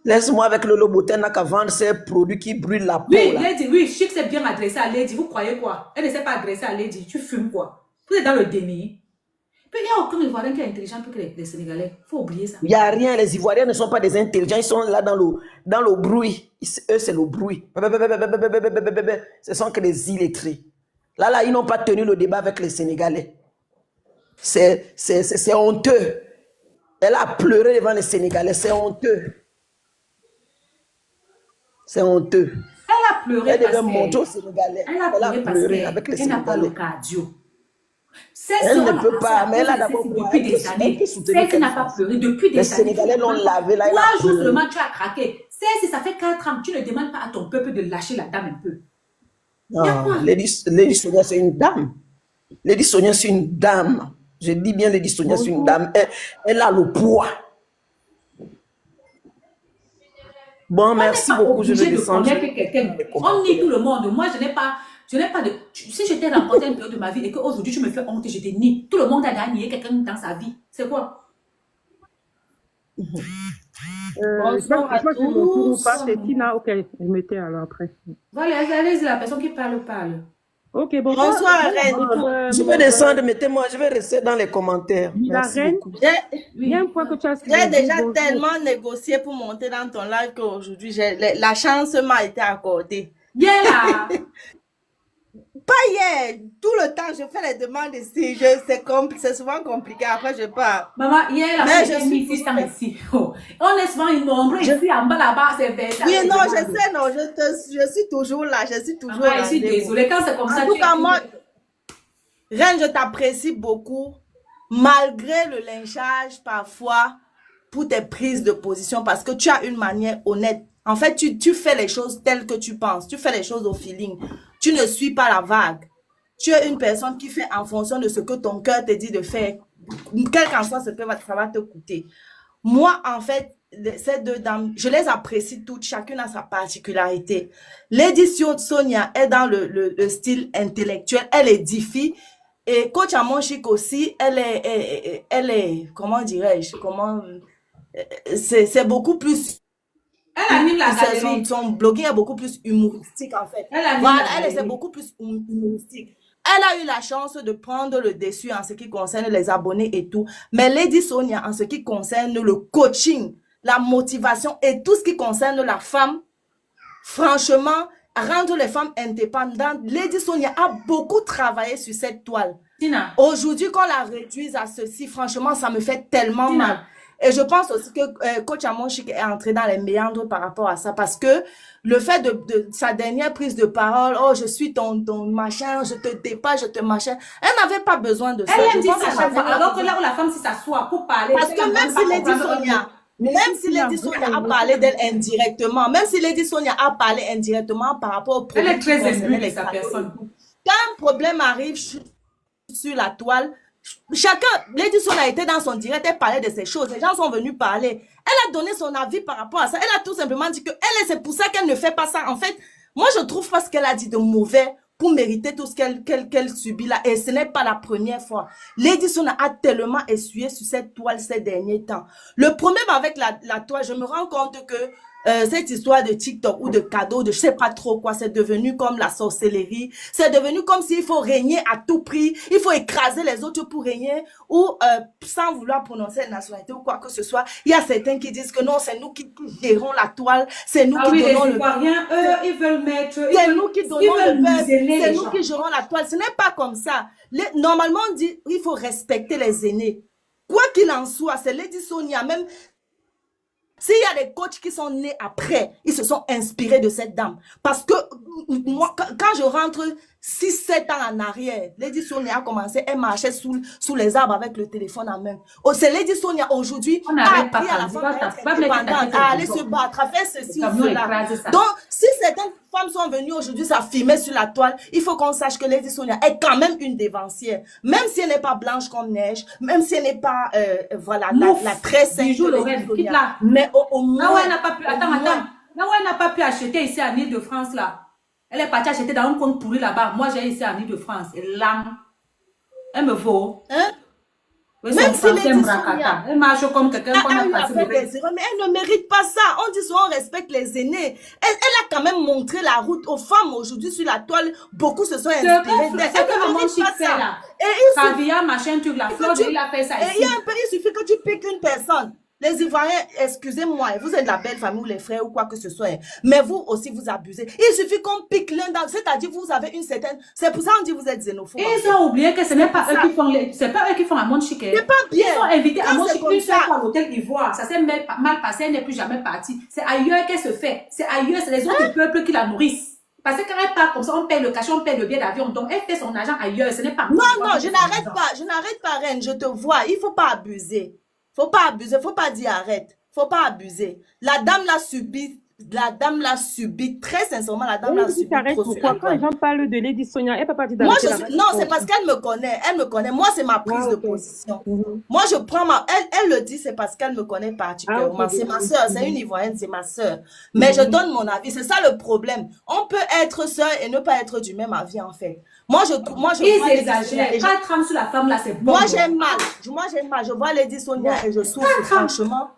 Speaker 2: Laisse-moi avec Lolo Beauté, n'a qu'à vendre ces produits qui brûlent la peau.
Speaker 1: Oui, Lady, oui, Chic s'est bien adressé à Lady. Vous croyez quoi? Elle ne s'est pas adressée à Lady. Tu fumes quoi? Vous êtes dans le déni. Puis il n'y a aucun Ivoirien qui est intelligent plus que les Sénégalais. Il faut oublier ça.
Speaker 2: Il n'y a rien, les Ivoiriens ne sont pas des intelligents, ils sont là dans le bruit. Eux, c'est le bruit. Ce sont que des illettrés. Là, ils n'ont pas tenu le débat avec les Sénégalais. C'est honteux. Elle a pleuré devant les Sénégalais, c'est honteux. C'est honteux.
Speaker 1: Elle a pleuré
Speaker 2: Elle
Speaker 1: parce
Speaker 2: devait montrer aux Sénégalais.
Speaker 1: Elle a pleuré
Speaker 2: avec les
Speaker 1: elle n'a pas le
Speaker 2: Sénégalais.
Speaker 1: cardio.
Speaker 2: Elle ne peut pas, mais elle a d'abord
Speaker 1: depuis des années. Celle-ci n'a pas pleuré depuis des années.
Speaker 2: Les Sénégalais l'ont lavé là.
Speaker 1: 3 jours seulement, tu as craqué. Si ça fait 4 ans, tu ne demandes pas à ton peuple de lâcher la dame un peu.
Speaker 2: Non, Lady Sonia, c'est une dame. Lady Sonia, c'est une dame. Je dis bien Lady Sonia, c'est une dame. Elle a le poids. Bon, merci beaucoup. Je vais descendre.
Speaker 1: On nie tout le monde. Moi, je n'ai pas de... Si je t'ai rencontré un période de ma vie et qu'aujourd'hui tu me fais honte, je te nie. Tout le monde a gagné quelqu'un dans sa vie. C'est quoi?
Speaker 4: Bonsoir à tous. C'est Tina, ok, je mettais alors après.
Speaker 1: Voilà, allez-y, la personne qui parle.
Speaker 4: Ok,
Speaker 3: bonsoir Reine.
Speaker 2: Je vais descendre, mettez-moi, je vais rester dans les commentaires.
Speaker 4: La Reine, il y a un point que tu as
Speaker 3: J'ai déjà tellement négocié pour monter dans ton live qu'aujourd'hui, la chance m'a été accordée.
Speaker 1: Yeah!
Speaker 3: Pas hier, tout le temps, je fais les demandes ici. C'est souvent compliqué. Après, je pars.
Speaker 1: Maman, hier, je suis ici. Oh. On est souvent une ombre ici, en bas là-bas, c'est vert.
Speaker 3: Oui, non, je sais, non, je suis toujours là. Je suis toujours là.
Speaker 1: Je suis désolée, quand c'est comme ça.
Speaker 3: En tout cas, moi, Reine, je t'apprécie beaucoup, malgré le lynchage parfois pour tes prises de position, parce que tu as une manière honnête. En fait, tu fais les choses telles que tu penses. Tu fais les choses au feeling. Tu ne suis pas la vague. Tu es une personne qui fait en fonction de ce que ton cœur te dit de faire, quel qu'en soit ce que ça va te coûter. Moi, en fait, ces deux dames, je les apprécie toutes, chacune a sa particularité. L'édition Sonia est dans le style intellectuel, elle édifie. Et Coach Amonchik aussi, elle est, comment dirais-je, c'est beaucoup plus...
Speaker 1: Elle anime la galerie.
Speaker 3: Son blogging est beaucoup plus humoristique, en fait. C'est beaucoup plus humoristique. Elle a eu la chance de prendre le dessus en ce qui concerne les abonnés et tout. Mais Lady Sonia, en ce qui concerne le coaching, la motivation et tout ce qui concerne la femme, franchement, rendre les femmes indépendantes, Lady Sonia a beaucoup travaillé sur cette toile. Aujourd'hui, qu'on la réduise à ceci, franchement, ça me fait tellement mal. Et je pense aussi que Coach Amonchik est entré dans les méandres par rapport à ça, parce que le fait de sa dernière prise de parole, oh, je suis ton machin, je te dépasse, je te machin, elle n'avait pas besoin de ça.
Speaker 1: Elle dit ça à chaque fois, alors que là où la femme s'assoit pour parler.
Speaker 3: Parce que même si Lady Sonia a parlé d'elle indirectement, même si Lady Sonia a parlé indirectement par rapport au problème.
Speaker 1: Elle est très imbue de sa personne.
Speaker 3: Quand un problème arrive sur la toile, chacun, Lady Sonia a été dans son direct, elle parlait de ces choses, les gens sont venus parler, elle a donné son avis par rapport à ça, elle a tout simplement dit que c'est pour ça qu'elle ne fait pas ça. En fait, moi je trouve pas ce qu'elle a dit de mauvais pour mériter tout ce qu'elle subit là, et ce n'est pas la première fois. Lady Sonia a tellement essuyé sur cette toile ces derniers temps. Le problème avec la toile, je me rends compte que cette histoire de TikTok ou de cadeaux, de je sais pas trop quoi, c'est devenu comme la sorcellerie. C'est devenu comme s'il faut régner à tout prix. Il faut écraser les autres pour régner, ou sans vouloir prononcer la nationalité ou quoi que ce soit. Il y a certains qui disent que non, c'est nous qui gérons la toile, c'est nous qui donnons le
Speaker 1: Ivoiriens, eux, ils veulent mettre...
Speaker 3: C'est nous qui donnons le peuple, c'est nous qui gérons la toile. Ce n'est pas comme ça. Normalement, on dit il faut respecter les aînés. Quoi qu'il en soit, c'est Lady Sonia, même... S'il y a des coachs qui sont nés après, ils se sont inspirés de cette dame. Parce que moi, quand je rentre 6-7 ans en arrière, Lady Sonia a commencé, elle marchait sous les arbres avec le téléphone en main. Oh, c'est Lady Sonia aujourd'hui a appris à la femme à aller se battre, à faire ceci ou cela. Donc, si certaines femmes sont venues aujourd'hui s'affirmer sur la toile, il faut qu'on sache que Lady Sonia est quand même une dévancière. Même si elle n'est pas blanche comme neige, même si elle n'est pas, voilà, la très sainte de Lady Sonia. Mais au moins...
Speaker 1: Non, elle n'a pas pu, attends. Non, elle n'a pas pu acheter ici à Île-de-France, là. Elle est partie acheter dans un compte pourri là-bas. Moi, j'ai ici en Île-de-France. Et là, elle me vaut.
Speaker 3: Hein?
Speaker 1: Oui,
Speaker 3: Même
Speaker 1: son
Speaker 3: si
Speaker 1: français
Speaker 3: Lady
Speaker 1: Mbrakata.
Speaker 3: Sonia
Speaker 1: Elle marche comme quelqu'un qu'on
Speaker 3: a
Speaker 1: a
Speaker 3: eu à
Speaker 1: passé
Speaker 3: faire
Speaker 1: le
Speaker 3: des erreurs, mais elle ne mérite pas ça. On dit souvent on respecte les aînés. Elle a quand même montré la route aux femmes aujourd'hui sur la toile. Beaucoup se sont inspirés d'elle.
Speaker 1: Ce
Speaker 3: Elle
Speaker 1: que
Speaker 3: ne
Speaker 1: Maman
Speaker 3: mérite
Speaker 1: Chic
Speaker 3: pas
Speaker 1: fait
Speaker 3: ça.
Speaker 1: là,
Speaker 3: Et il suffit
Speaker 1: Caviar, machin, truc, la fleur de
Speaker 3: que
Speaker 1: il a fait ça
Speaker 3: et il y
Speaker 1: ici.
Speaker 3: a un pays, il suffit que tu piques une personne. Les Ivoiriens, excusez-moi, vous êtes de la belle famille ou les frères ou quoi que ce soit, hein, mais vous aussi vous abusez. Il suffit qu'on pique l'un d'entre, c'est-à-dire vous avez une certaine, c'est pour ça qu'on dit vous êtes xénophobe.
Speaker 1: Et
Speaker 3: en
Speaker 1: ils
Speaker 3: fait.
Speaker 1: ont oublié que ce n'est pas
Speaker 3: C'est
Speaker 1: eux
Speaker 3: ça.
Speaker 1: qui font c'est pas eux qui font la Monde Chic.
Speaker 3: C'est pas bien.
Speaker 1: Ils sont invités à
Speaker 3: Quand
Speaker 1: Monde
Speaker 3: c'est
Speaker 1: Chic
Speaker 3: comme
Speaker 1: une seule
Speaker 3: ça,
Speaker 1: fois à l'hôtel Ivoire. Ça s'est mal passé, elle n'est plus jamais partie. C'est ailleurs qu'elle se fait. C'est ailleurs, c'est les autres peuples qui la nourrissent. Parce que quand elle part comme ça, on paye le cachet, on paye le billet d'avion. Donc elle fait son argent ailleurs. Ce n'est pas.
Speaker 3: non, je n'arrête pas, Reine, je te vois. Il faut pas abuser. Faut pas dire arrête. Faut pas abuser. La dame l'a subi, très sincèrement, la dame l'a
Speaker 4: Tu
Speaker 3: subi
Speaker 4: t'arrêtes
Speaker 3: trop sur
Speaker 4: pourquoi?
Speaker 3: la
Speaker 4: Quand les
Speaker 3: toile.
Speaker 4: gens parlent de Lady Sonia, elle peut pas dire
Speaker 3: Moi,
Speaker 4: d'arrêter la
Speaker 3: non, c'est parce qu'elle me connaît. Moi, c'est ma prise
Speaker 4: Ah,
Speaker 3: de
Speaker 4: ok.
Speaker 3: position. Moi, je prends elle le dit, c'est parce qu'elle me connaît particulièrement.
Speaker 4: Ah, ok,
Speaker 3: C'est ma
Speaker 4: ok.
Speaker 3: sœur, c'est une Ivoirienne, c'est ma sœur. Mais je donne mon avis. C'est ça le problème. On peut être sœur et ne pas être du même avis, en fait. Moi, je vois
Speaker 1: Ils
Speaker 3: Lady
Speaker 1: exagèrent.
Speaker 3: Sonia et
Speaker 1: 4 ans sur la femme là, c'est bon.
Speaker 3: moi, j'ai mal. Je vois Lady Sonia et je souffre, franchement.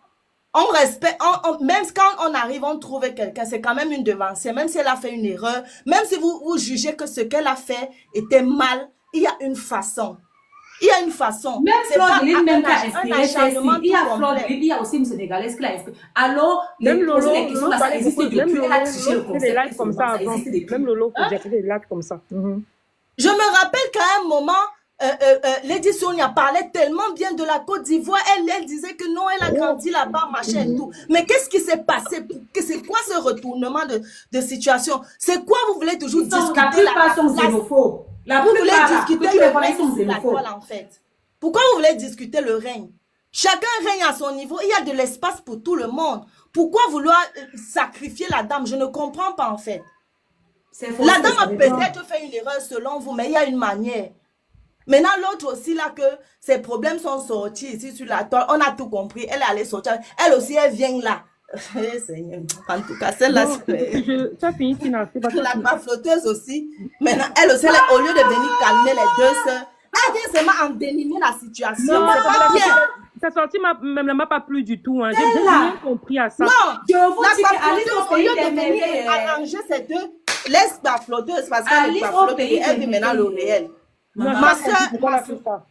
Speaker 3: On respecte, même quand on arrive, on trouve quelqu'un, c'est quand même une devancière, même si elle a fait une erreur, même si vous jugez que ce qu'elle a fait était mal, il y a une façon.
Speaker 1: Même
Speaker 3: C'est pas
Speaker 1: Fleur même qui a
Speaker 3: un
Speaker 1: inspiré celle-ci.
Speaker 3: acharnement
Speaker 1: Il y a
Speaker 3: tout
Speaker 1: Fleur
Speaker 3: complet.
Speaker 1: il y a aussi une Sénégalaise qui l'a inspiré. Alors,
Speaker 4: Même
Speaker 1: les
Speaker 4: Lolo,
Speaker 1: questions là, ça existe depuis. Elle a triché le
Speaker 4: Lolo fait des
Speaker 1: concept.
Speaker 4: lives comme ça avant. Même Lolo fait des lives comme ça.
Speaker 3: Je me rappelle qu'à un moment, Lady Sonia parlait tellement bien de la Côte d'Ivoire. Elle disait que non, elle a grandi là-bas, machin et tout. Mais qu'est-ce qui s'est passé? C'est quoi ce retournement de situation? C'est quoi vous voulez toujours discuter?
Speaker 1: La plupart sont xénophobes.
Speaker 3: Vous voulez discuter le règne
Speaker 1: sont
Speaker 3: sur la
Speaker 1: xénophobes.
Speaker 3: toile, en fait. Pourquoi vous voulez discuter le règne? Chacun règne à son niveau. Il y a de l'espace pour tout le monde. Pourquoi vouloir sacrifier la dame? Je ne comprends pas, en fait. La dame a peut-être fait une erreur selon vous, mais il y a une manière. Maintenant, l'autre aussi, là, que ses problèmes sont sortis ici sur la toile, on a tout compris. Elle est allée sortir. Elle aussi, elle vient là. Seigneur. En tout cas, celle-là,
Speaker 4: Tu as fini, Tina.
Speaker 3: la baflotteuse aussi. Maintenant, elle aussi, au lieu de venir calmer les deux sœurs, elle vient seulement endéniner la situation.
Speaker 4: Non,
Speaker 3: C'est pas bien.
Speaker 4: sa sortie ne m'a pas plu du tout. Hein. J'ai rien compris à ça.
Speaker 3: Non,
Speaker 1: Je vous dis
Speaker 3: la
Speaker 1: qu'Alice
Speaker 3: baflotteuse,
Speaker 1: au
Speaker 3: au lieu
Speaker 1: pays des
Speaker 3: de venir
Speaker 1: merveilles,
Speaker 3: arranger ces deux, laisse la flotteuse parce qu'elle est
Speaker 1: Alice
Speaker 3: pas
Speaker 1: au
Speaker 3: flotte,
Speaker 1: pays
Speaker 3: elle
Speaker 1: des
Speaker 3: vit maintenant le
Speaker 1: merveilles.
Speaker 3: réel.
Speaker 4: Non,
Speaker 3: Ma
Speaker 4: j'ai pas
Speaker 3: soeur,
Speaker 4: compris pourquoi elle a fait ça.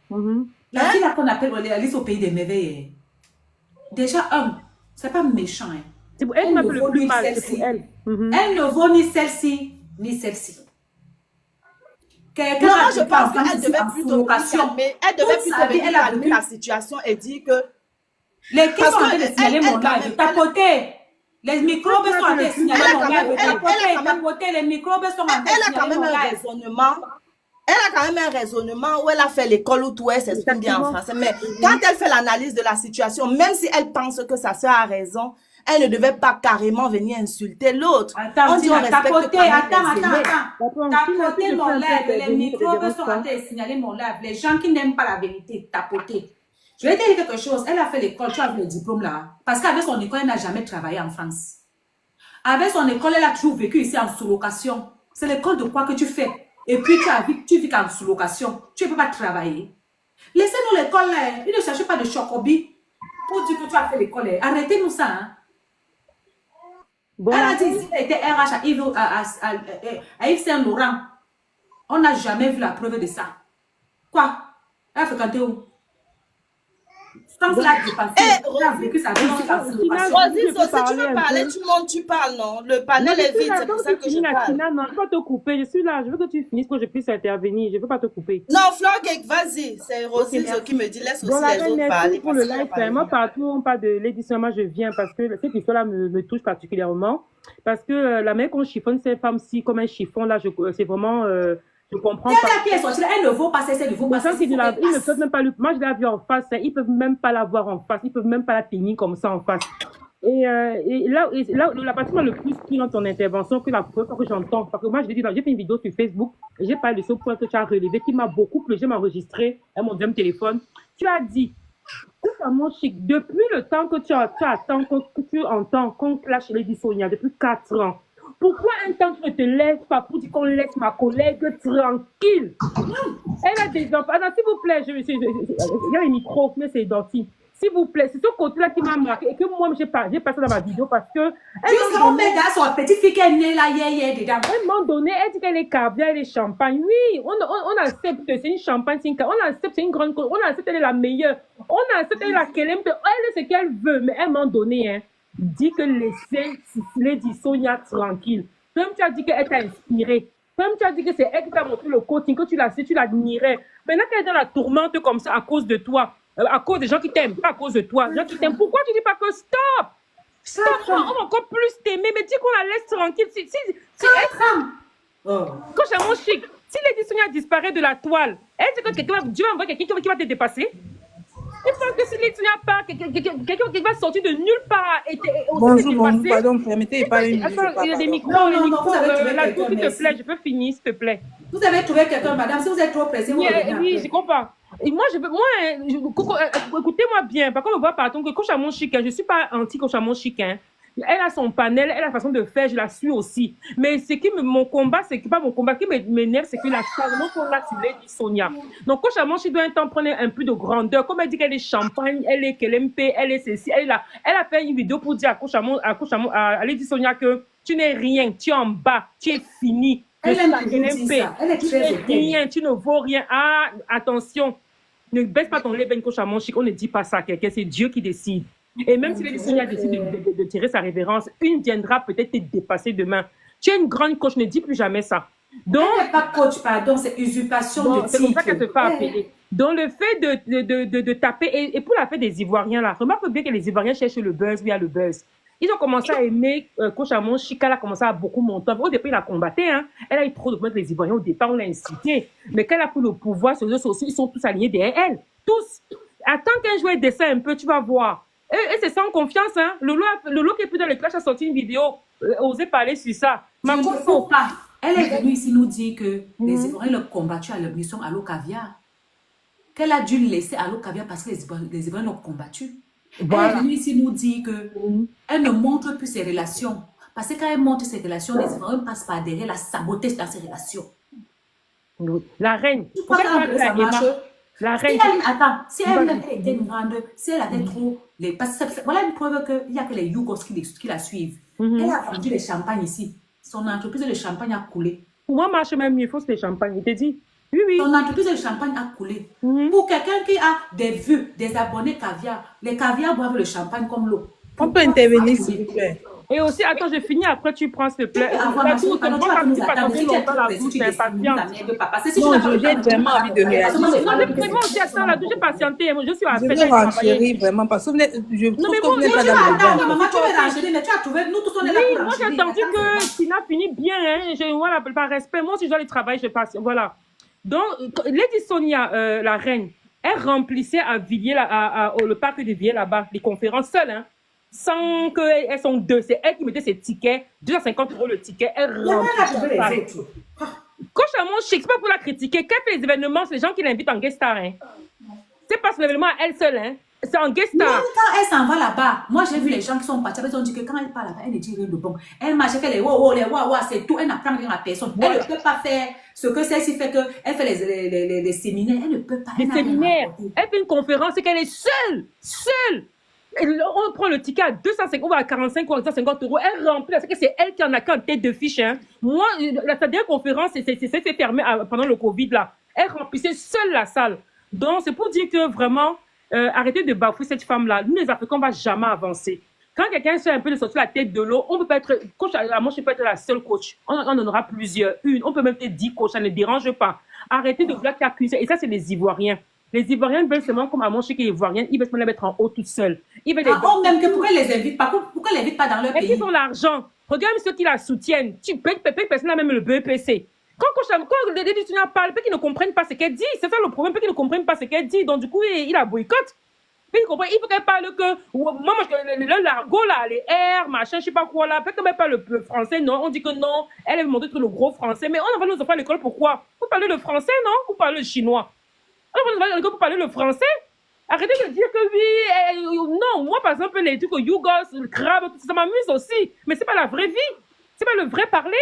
Speaker 1: La fille là qu'on appelle Alice au pays des merveilles. Déjà, c'est pas méchant. Hein.
Speaker 4: C'est pour elle qui m'a fait le plus mal. C'est pour elle.
Speaker 1: Elle ne vaut ni celle-ci, ni celle-ci.
Speaker 3: Non, moi je pense qu'elle devait plutôt calmer. Elle devait plutôt venir calmer la situation et dire que
Speaker 1: les qui sont en train de signaler mon live, tapoter. Les microbes sont en train de signaler mon live. Tapoter, les microbes sont en train de signaler mon live.
Speaker 3: Elle a quand même un raisonnement où elle a fait l'école où tout elle s'exprime bien en français. Mais quand elle fait l'analyse de la situation, même si elle pense que sa soeur a raison, elle ne devait pas carrément venir insulter l'autre.
Speaker 1: Attends, tapoter mon live. Les microbes sont en train de signaler mon live. Les gens qui n'aiment pas la vérité, tapoter. Je vais te dire quelque chose. Elle a fait l'école, tu as vu le diplôme là. Parce qu'avec son école, elle n'a jamais travaillé en France. Avec son école, elle a toujours vécu ici en sous-location. C'est l'école de quoi que tu fais. Et puis tu vis en sous-location. Tu ne peux pas travailler. Laissez-nous l'école là. Il ne cherche pas de chocobi pour dire que tu as fait l'école. Arrêtez-nous ça. Hein. Bon, elle a dit ici, elle était RH à Yves Saint-Laurent. On n'a jamais vu la preuve de ça. Quoi? Elle a fréquenté où? Sans cela dépasser. Elle a vécu sa vie aussi en sous-location.
Speaker 3: Rosie, si tu veux parler, tout le monde, tu parles, non? Le panel est vide, c'est pour ça que je parle.
Speaker 4: Non, je ne veux pas te couper. Je suis là. Je veux que tu finisses pour que je puisse intervenir. Je ne veux pas te couper.
Speaker 3: Non, Florgek, vas-y. C'est Rosie qui me dit, laisse aussi les autres parler.
Speaker 4: Pour le live, moi, partout, on parle de l'édition. Moi, je viens parce que cette histoire-là me touche particulièrement. Parce que la manière qu'on chiffonne ces femmes-ci comme un chiffon, là, c'est vraiment... je comprends pas.
Speaker 1: Elle ne vaut pas, elle ne vaut pas.
Speaker 4: Ils ne peuvent même pas moi, je l'ai vu en face. Ils ne peuvent même pas la voir en face. Ils ne peuvent même pas la tenir comme ça en face. Et là, la partie m'a le plus pris dans ton intervention que la première fois que j'entends. Parce que moi, j'ai fait une vidéo sur Facebook et j'ai parlé de ce point que tu as relevé qui m'a beaucoup plu. J'ai enregistré à mon deuxième téléphone. Tu as dit, mon chic, depuis le temps que tu attends, que tu entends qu'on clash Lady Sonia, depuis 4 ans, Pourquoi un temps tu ne te lèves pas pour dire qu'on laisse ma collègue tranquille? Elle a des enfants. Attends, s'il vous plaît, il y a les micros, mais c'est identique. S'il vous plaît, c'est ce côté-là qui m'a marqué et que moi, j'ai passé dans ma vidéo parce que...
Speaker 1: Jusqu'à on met dans son petite fille qui est née là, dedans.
Speaker 4: À un moment donné, elle dit qu'elle est caviar, elle est champagne. Oui, on accepte, c'est une champagne, on accepte, c'est une grande... On accepte, elle est la meilleure. On accepte, elle est la qu'elle aime, elle est ce qu'elle veut. Mais à un moment donné, hein, dit que laissez Lady Sonia tranquille. Comme tu as dit qu'elle t'a inspiré. Comme tu as dit que c'est elle qui t'a montré le coaching, que tu l'admirais. Maintenant qu'elle est dans la tourmente comme ça à cause de toi, à cause des gens qui t'aiment, pas à cause de toi, des gens qui t'aiment, pourquoi tu dis pas que stop? Stop, on va encore plus t'aimer, mais dis qu'on la laisse tranquille. Si quand j'ai mon chic, si Lady Sonia disparaît de la toile, elle dit que Dieu va envoyer quelqu'un qui va te dépasser. Il faut que si Lady Sonia part, quelqu'un qui va sortir de nulle part et
Speaker 5: bonjour, pardon, permettez pas une...
Speaker 4: Attends, il y a des micros, là, s'il te plaît, je peux finir, s'il te plaît.
Speaker 1: Vous avez trouvé quelqu'un, madame, si vous êtes trop pressé, vous
Speaker 4: oui, je comprends. Et moi, écoutez-moi bien, par contre, on voit partout que coach à mon chic, je ne suis pas anti-coach à mon chic. Hein. Elle a son panel, elle a la façon de faire, je la suis aussi. Mais mon combat, c'est pas mon combat qui m'énerve, c'est que la changement qu'on a sur Lady Sonia. Donc, coach à mon chic doit un temps prendre un peu de grandeur. Comme elle dit qu'elle est champagne, elle est KLMP, elle est ceci, elle est là. Elle a fait une vidéo pour dire à Lady Sonia que tu n'es rien, tu es en bas, tu es fini.
Speaker 1: Elle est très
Speaker 4: rien, tu ne vaux rien. Ah, attention, ne baisse pas ton lait, ben coach à mon chic. On ne dit pas ça à quelqu'un, c'est Dieu qui décide. Et même si Lady Sonia décide de tirer sa révérence, une viendra peut-être te dépasser demain. Tu es une grande coach, ne dis plus jamais ça. Donc,
Speaker 1: elle n'est pas coach, pardon, c'est usurpation de titre.
Speaker 4: C'est comme ça qu'elle se fait appeler. Donc, le fait de taper, et pour la fête des Ivoiriens, là, remarque bien que les Ivoiriens cherchent le buzz via le buzz. Ils ont commencé à aimer coach Amon Chika, elle a commencé à beaucoup monter. Au départ, il a combattu. Hein. Elle a eu trop de problèmes avec les Ivoiriens. Au départ, on l'a incité. Mais quand elle a pris le pouvoir sur les réseaux sociaux, ils sont tous alignés derrière elle. Tous. Attends qu'un joueur descend un peu, tu vas voir. Et c'est sans confiance. Hein. Lolo qui est plus dans le clash a sorti une vidéo, osé parler sur ça.
Speaker 1: Il ne faut pas. Elle est venue ici nous dire que les Ivoiriens l'ont combattu à leur mission Allo Caviar. Qu'elle a dû laisser Allo Caviar parce que les Ivoiriens l'ont combattu. Voilà. Elle est venue ici nous dire qu'elle ne montre plus ses relations. Parce que quand elle montre ses relations, les Ivoiriens passent par derrière la saboter dans ses relations.
Speaker 4: La reine.
Speaker 1: Tu crois ça marche?
Speaker 4: La reine.
Speaker 1: Si elle était une grande, si elle avait trop... Voilà une preuve qu'il n'y a que les Yougos qui la suivent. Elle a vendu les champagnes ici. Son entreprise de champagne a coulé.
Speaker 4: Pour moi, marche même mieux, il faut que les champagnes. Il te dit. Oui.
Speaker 1: Son entreprise de champagne a coulé. Pour quelqu'un qui a des vues, des abonnés caviar, les caviars boivent le champagne comme l'eau.
Speaker 5: On peut intervenir, s'il vous plaît.
Speaker 4: Et aussi, attends, je finis, après tu prends, s'il te plaît.
Speaker 5: Non, j'ai vraiment envie de réagir.
Speaker 4: Non, mais vraiment, aussi, attends, là, j'ai patienté. Je suis à
Speaker 5: je vais renchérir vraiment, parce que je trouve que vous n'êtes pas dans le
Speaker 1: bon. Maman, tu veux renchérir, mais tu as trouvé, nous tous on est là pour
Speaker 4: moi, j'ai entendu que Tina finit bien, hein. Voilà, par respect. Moi, si je dois aller travailler, je passe. Voilà. Donc, Lady Sonia, la reine, elle remplissait à Villiers, le parc de Villiers là-bas, les conférences seules, hein. Sans qu'elles sont deux. C'est elle qui mettait ses tickets, 250 € le ticket. Elle remplissait. Coach à mon chic, c'est pas pour la critiquer. Qu'elle fait les événements, c'est les gens qui l'invitent en guest star, hein. C'est pas son événement à elle seule, hein. C'est en guest star.
Speaker 1: Même quand elle s'en va là-bas, moi j'ai vu les gens qui sont partis, ils ont dit que quand elle part là-bas, elle ne dit rien de bon. Elle marche, elle fait les wow, c'est tout, elle n'apprend rien à personne. Elle ne peut pas faire ce que celle-ci fait, elle fait les séminaires, elle ne peut pas.
Speaker 4: Les séminaires, elle fait une conférence, c'est qu'elle est seule. Et on prend le ticket à 250 ou à 45 ou à 250 €. Elle remplit, c'est que c'est elle qui en a qu'en tête de fiche. Hein. Moi, sa dernière conférence, c'est fermé pendant le Covid là. Elle remplissait seule la salle. Donc, c'est pour dire que vraiment, arrêtez de bafouer cette femme-là. Nous, les Africains, on ne va jamais avancer. Quand quelqu'un essaie un peu de sortir la tête de l'eau, on ne peut pas être coach. Moi, je ne peux pas être la seule coach. On en aura plusieurs. On peut même être 10 coachs, ça ne dérange pas. Arrêtez de vouloir accuser. Et ça, c'est les Ivoiriens. Les Ivoiriens veulent seulement, comme à mon chic et Ivoirienne, ils veulent se mettre en haut toute seule. Ils veulent
Speaker 1: même que pourquoi ils les invitent pas? Pourquoi ils les invitent pas dans leur pays?
Speaker 4: Ils ont l'argent. Regarde ceux qui la soutiennent. Tu payes personne n'a même le BEPC. Quand les étudiants parlent, peut-être qu'ils ne comprennent pas ce qu'elle dit. C'est ça le problème, peut-être qu'ils ne comprennent pas ce qu'elle dit. Donc, du coup, il la boycotte. Il faut qu'elle parle que, moi, le l'argot là, les R, machin, je sais pas quoi là, peut-être qu'elle parle le français, non, on dit que non, elle veut montrer le gros français, mais on envoie nos enfants à l'école, pourquoi? Vous parlez le français, non? Vous parlez le chinois? On envoie nos enfants à l'école pour parler le français? Arrêtez de dire que oui, non, moi par exemple, les trucs au Yougos, le crabe, tout ça m'amuse aussi, mais c'est pas la vraie vie. C'est pas le vrai parler.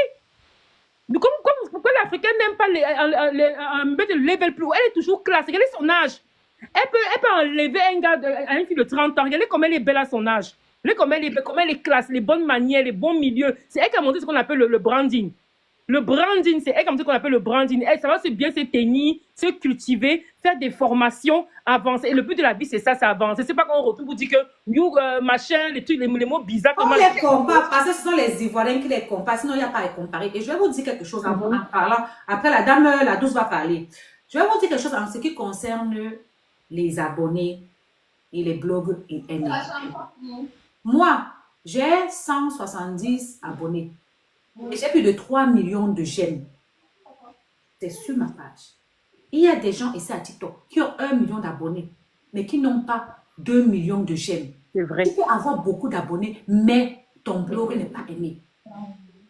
Speaker 4: Mais pourquoi l'Africaine n'aime pas mettre le level plus haut? Elle est toujours classe. Regardez son âge. Elle peut enlever un gars, une fille de 30 ans. Regardez comment elle est belle à son âge. Regardez comment elle est classe, les bonnes manières, les bons milieux. C'est elle qui a monté ce qu'on appelle le branding. Le branding, c'est elle qui a monté ce qu'on appelle le branding. Elle, ça va bien se tenir, se cultiver, faire des formations, avancer. Et le but de la vie, c'est ça, c'est avancer. C'est pas qu'on retrouve pour dire que machin, les trucs, les mots bizarres.
Speaker 1: On les compare parce que ce sont les Ivoiriens qui les comparent, sinon il n'y a pas à les comparer. Et je vais vous dire quelque chose en parlant. Après, la dame, la douce va parler. Je vais vous dire quelque chose en ce qui concerne les abonnés et les blogs et moi, j'ai 170 abonnés. Et j'ai plus de 3 millions de j'aime. C'est sur ma page. Il y a des gens ici à TikTok qui ont 1 million d'abonnés, mais qui n'ont pas 2 millions de j'aime.
Speaker 4: C'est vrai.
Speaker 1: Tu peux avoir beaucoup d'abonnés, mais ton blog n'est pas aimé.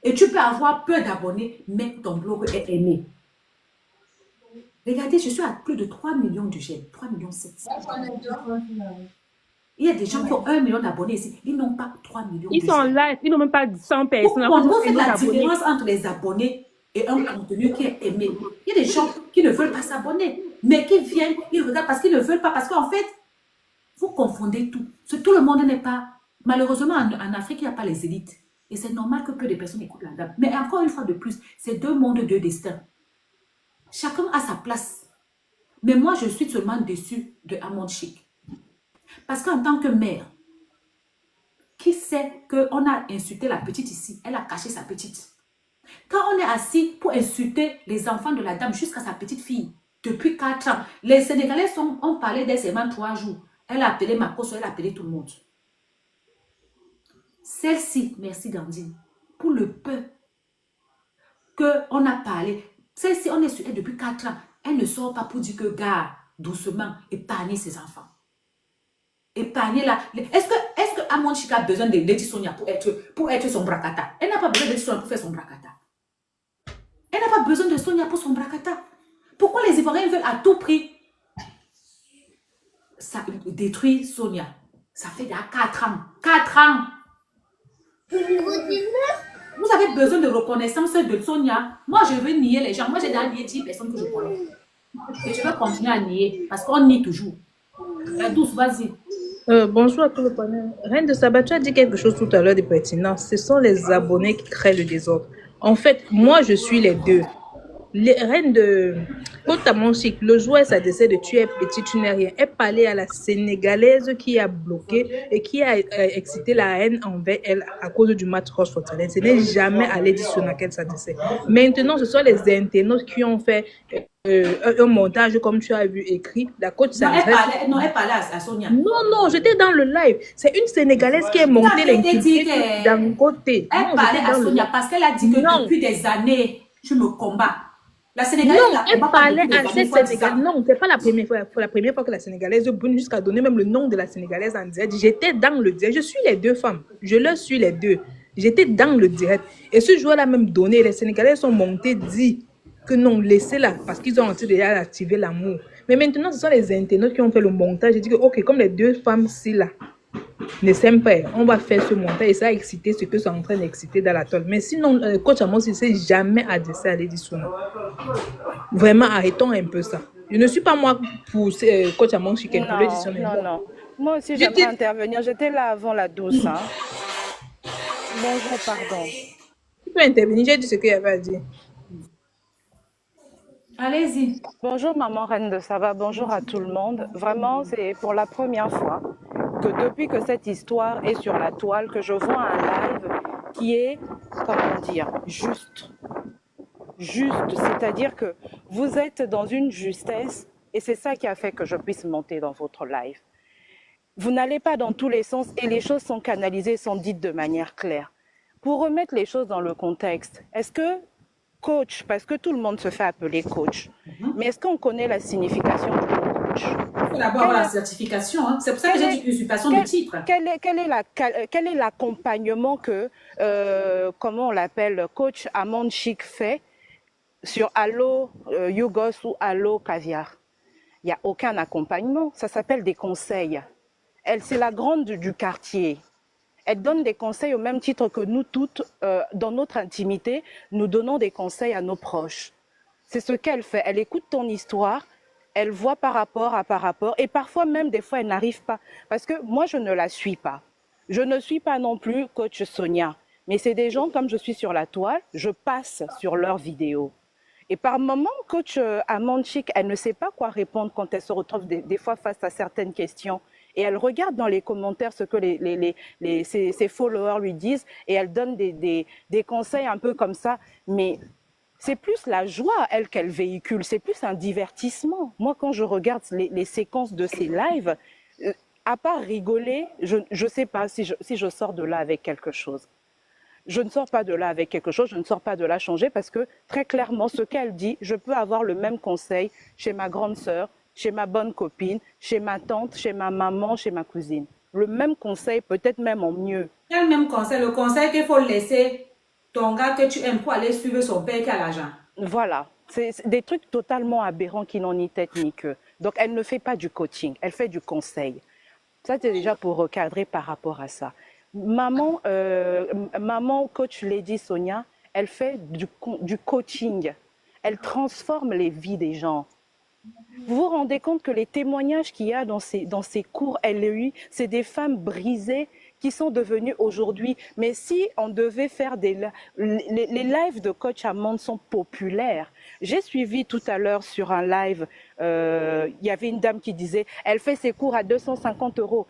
Speaker 1: Et tu peux avoir peu d'abonnés, mais ton blog est aimé. Regardez, je suis à plus de 3 millions de j'aime. 3 millions 700. Il y a des gens qui ont 1 million d'abonnés ici. Ils n'ont pas 3 millions
Speaker 4: Ils sont en live. Ils n'ont même pas 100 personnes.
Speaker 1: Pourquoi c'est la différence entre les abonnés et un contenu qui est aimé? Il y a des gens qui ne veulent pas s'abonner, mais qui viennent, ils regardent parce qu'ils ne veulent pas. Parce qu'en fait, vous confondez tout. Tout le monde n'est pas... Malheureusement, en Afrique, il n'y a pas les élites. Et c'est normal que peu de personnes écoutent la dame. Mais encore une fois de plus, c'est 2 mondes, 2 destins. Chacun a sa place. Mais moi, je suis seulement déçue de Amon Chic. Parce qu'en tant que mère, qui sait qu'on a insulté la petite ici, elle a caché sa petite. Quand on est assis pour insulter les enfants de la dame jusqu'à sa petite fille, depuis 4 ans, les Sénégalais ont parlé d'elle seulement 3 jours. Elle a appelé Makoso, elle a appelé tout le monde. Celle-ci, merci Gandine, pour le peu qu'on a parlé, celle-ci, on est sur elle depuis 4 ans. Elle ne sort pas pour dire que, gars, doucement, épargnez ses enfants. Épargnez la... Est-ce que Amon Chika a besoin de Lady Sonia pour être son bracata? Elle n'a pas besoin de Lady Sonia pour faire son bracata. Elle n'a pas besoin de Sonia pour son bracata. Pourquoi les Ivoiriens veulent à tout prix détruire Sonia? Ça fait déjà 4 ans. 4 ans. Vous avez besoin de reconnaissance de Sonia. Moi, je veux nier les gens. Moi, j'ai déjà nié 10 personnes que je connais. Et je vais continuer à nier parce qu'on nie toujours. La douce, vas-y.
Speaker 5: Bonjour à tout le panel. Reine de Saba, tu as dit quelque chose tout à l'heure de pertinent. Ce sont les abonnés qui créent le désordre. En fait, moi, je suis les deux. Les reines de Côte Amon Chic, le jour où ça décide de tuer petit, tu n'es rien. Elle parlait à la Sénégalaise qui a bloqué et qui a excité la haine envers elle à cause du match Roche Fortaleza. Ce n'est jamais à l'édition à laquelle ça décide. Maintenant, ce sont les internautes qui ont fait un montage, comme tu as vu écrit. La coach
Speaker 1: elle parlait à Sonia.
Speaker 5: Non, j'étais dans le live. C'est une Sénégalaise qui est montée l'inculpée d'un côté.
Speaker 1: Elle parlait à Sonia parce qu'elle a dit que depuis des années, je me combats. La Sénégalaise,
Speaker 5: non, elle parlait à cette Sénégalaise. Non, c'est pas la première fois. C'est la première fois que la Sénégalaise brune jusqu'à donner même le nom de la Sénégalaise en direct. J'étais dans le direct. Je suis les deux femmes. Je leur suis les deux. J'étais dans le direct. Et ce jour-là même donné, les Sénégalais sont montés, dit que non, laissez-la parce qu'ils ont déjà activé l'amour. Mais maintenant, ce sont les internautes qui ont fait le montage. J'ai dit que, ok, comme les deux femmes-ci là ne s'aiment pas, on va faire ce montage et ça a excité ce que c'est en train d'exciter dans la toile. Mais sinon, coach Amos, il ne s'est jamais adressé à Lady Sonia. Vraiment, arrêtons un peu ça. Je ne suis pas moi pour coach Amos qui est pour Lady Sonia.
Speaker 6: Non. Moi aussi, j'aimerais intervenir. J'étais là avant la douce. Hein. Bonjour, pardon.
Speaker 5: Tu peux intervenir, j'ai dit ce qu'il y avait à dire.
Speaker 1: Allez-y.
Speaker 6: Bonjour, maman Reine de Saba. Bonjour à tout le monde. Vraiment, c'est pour la première fois que depuis que cette histoire est sur la toile, que je vois un live qui est, comment dire, juste. Juste, c'est-à-dire que vous êtes dans une justesse et c'est ça qui a fait que je puisse monter dans votre live. Vous n'allez pas dans tous les sens et les choses sont canalisées, sont dites de manière claire. Pour remettre les choses dans le contexte, est-ce que coach, parce que tout le monde se fait appeler coach, mais est-ce qu'on connaît la signification du mot coach?
Speaker 1: Il faut d'abord avoir la certification. Hein. C'est pour ça que j'ai dit usurpation de titre.
Speaker 6: Quel est l'accompagnement que, comment on l'appelle, coach Amon Chic fait sur Allo Yougos ou Allo Caviar? Il n'y a aucun accompagnement. Ça s'appelle des conseils. Elle, c'est la grande du quartier. Elle donne des conseils au même titre que nous toutes, dans notre intimité, nous donnons des conseils à nos proches. C'est ce qu'elle fait. Elle écoute ton histoire, elle voit par rapport à par rapport, et parfois même des fois elle n'arrive pas. Parce que moi, je ne la suis pas. Je ne suis pas non plus coach Sonia. Mais c'est des gens, comme je suis sur la toile, je passe sur leurs vidéos. Et par moment, coach Amanchik, elle ne sait pas quoi répondre quand elle se retrouve des fois face à certaines questions. Et elle regarde dans les commentaires ce que ses followers lui disent et elle donne des conseils un peu comme ça. Mais c'est plus la joie, elle, qu'elle véhicule. C'est plus un divertissement. Moi, quand je regarde les séquences de ses lives, à part rigoler, je ne sais pas si je sors de là avec quelque chose. Je ne sors pas de là avec quelque chose, je ne sors pas de là changée parce que très clairement, ce qu'elle dit, je peux avoir le même conseil chez ma grande sœur, chez ma bonne copine, chez ma tante, chez ma maman, chez ma cousine. Le même conseil, peut-être même en mieux.
Speaker 1: Quel même conseil? Le conseil qu'il faut laisser ton gars que tu aimes pour aller suivre son père qui a l'argent.
Speaker 6: Voilà, c'est des trucs totalement aberrants qui n'ont ni tête ni queue. Donc, elle ne fait pas du coaching, elle fait du conseil. Ça, c'est déjà pour recadrer par rapport à ça. Maman, coach Lady Sonia, elle fait du coaching. Elle transforme les vies des gens. Vous vous rendez compte que les témoignages qu'il y a dans ces cours LEI, c'est des femmes brisées qui sont devenues aujourd'hui. Mais si on devait faire les lives de coach Amande sont populaires. J'ai suivi tout à l'heure sur un live, il y avait une dame qui disait, elle fait ses cours à 250 €.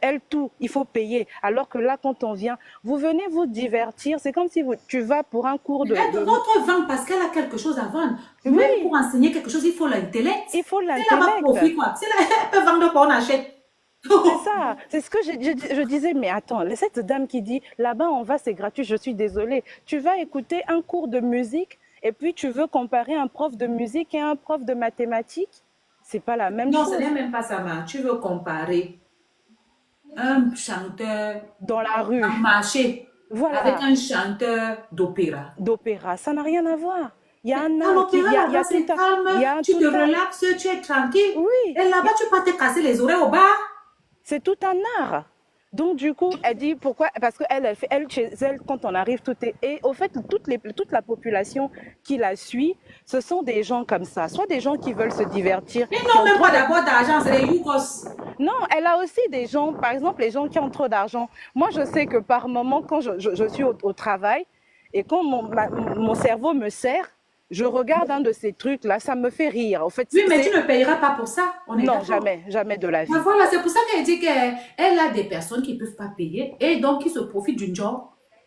Speaker 6: Elle tout, il faut payer. Alors que là, quand on vient, vous venez vous divertir. C'est comme si tu vas pour un cours de...
Speaker 1: Elle doit vendre parce qu'elle a quelque chose à vendre.
Speaker 6: Oui.
Speaker 1: Même pour enseigner quelque chose, il faut l'intellect.
Speaker 6: Il faut l'intellect.
Speaker 1: C'est là-bas profit, quoi. C'est là, elle peut vendre quoi on achète.
Speaker 6: C'est ça, c'est ce que je disais, mais attends, cette dame qui dit, là-bas on va, c'est gratuit, je suis désolée. Tu vas écouter un cours de musique et puis tu veux comparer un prof de musique et un prof de mathématiques? C'est pas la même chose.
Speaker 1: Non, ce n'est même pas ça, ma. Tu veux comparer un chanteur
Speaker 6: dans la rue,
Speaker 1: en marché,
Speaker 6: voilà,
Speaker 1: avec un chanteur d'opéra.
Speaker 6: D'opéra, ça n'a rien à voir. Il y a un
Speaker 1: à l'opéra, là-bas, c'est
Speaker 6: tout
Speaker 1: calme, tu te relaxes, tu es tranquille.
Speaker 6: Oui.
Speaker 1: Et là-bas, tu peux te casser les oreilles au bar.
Speaker 6: C'est tout un art. Donc, du coup, elle dit pourquoi? Parce que chez elle, quand on arrive, tout est. Et au fait, toute la population qui la suit, ce sont des gens comme ça. Soit des gens qui veulent se divertir.
Speaker 1: Ils n'ont même pas d'abord d'argent, c'est des yougos.
Speaker 6: Non, elle a aussi des gens, par exemple, les gens qui ont trop d'argent. Moi, je sais que par moment, quand je suis au travail et quand mon cerveau me sert, je regarde un de ces trucs-là, ça me fait rire. En fait,
Speaker 1: oui, mais tu ne payeras pas pour ça.
Speaker 6: Non, jamais de la vie.
Speaker 1: Mais voilà, c'est pour ça qu'elle dit qu'elle a des personnes qui ne peuvent pas payer et donc qui se profitent d'une job.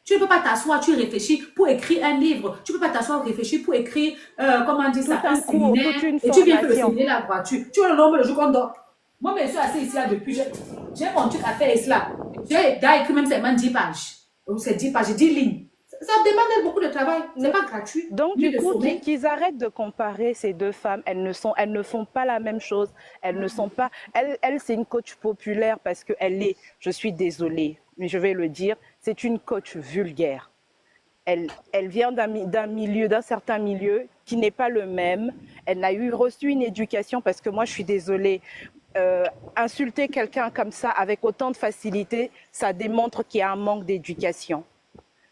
Speaker 1: Tu ne peux pas t'asseoir, tu réfléchis pour écrire un livre. Tu ne peux pas t'asseoir, réfléchir pour écrire, comment dire ça, un séminaire. Et tu viens te le séminaire la voiture. Tu as le nombre le jour qu'on dort. Moi, je suis assise ici là depuis. J'ai mon truc à faire cela. J'ai écrit même seulement 10 pages. Donc, c'est 10 pages, 10 lignes. Ça demande beaucoup de travail, c'est pas gratuit.
Speaker 6: Donc du coup, qu'ils arrêtent de comparer ces deux femmes. Elles ne font pas la même chose. Elles ne sont pas. Elle, c'est une coach populaire parce que je suis désolée, mais je vais le dire, c'est une coach vulgaire. Elle vient d'un certain milieu qui n'est pas le même. Elle n'a reçu une éducation parce que moi, je suis désolée. Insulter quelqu'un comme ça avec autant de facilité, ça démontre qu'il y a un manque d'éducation.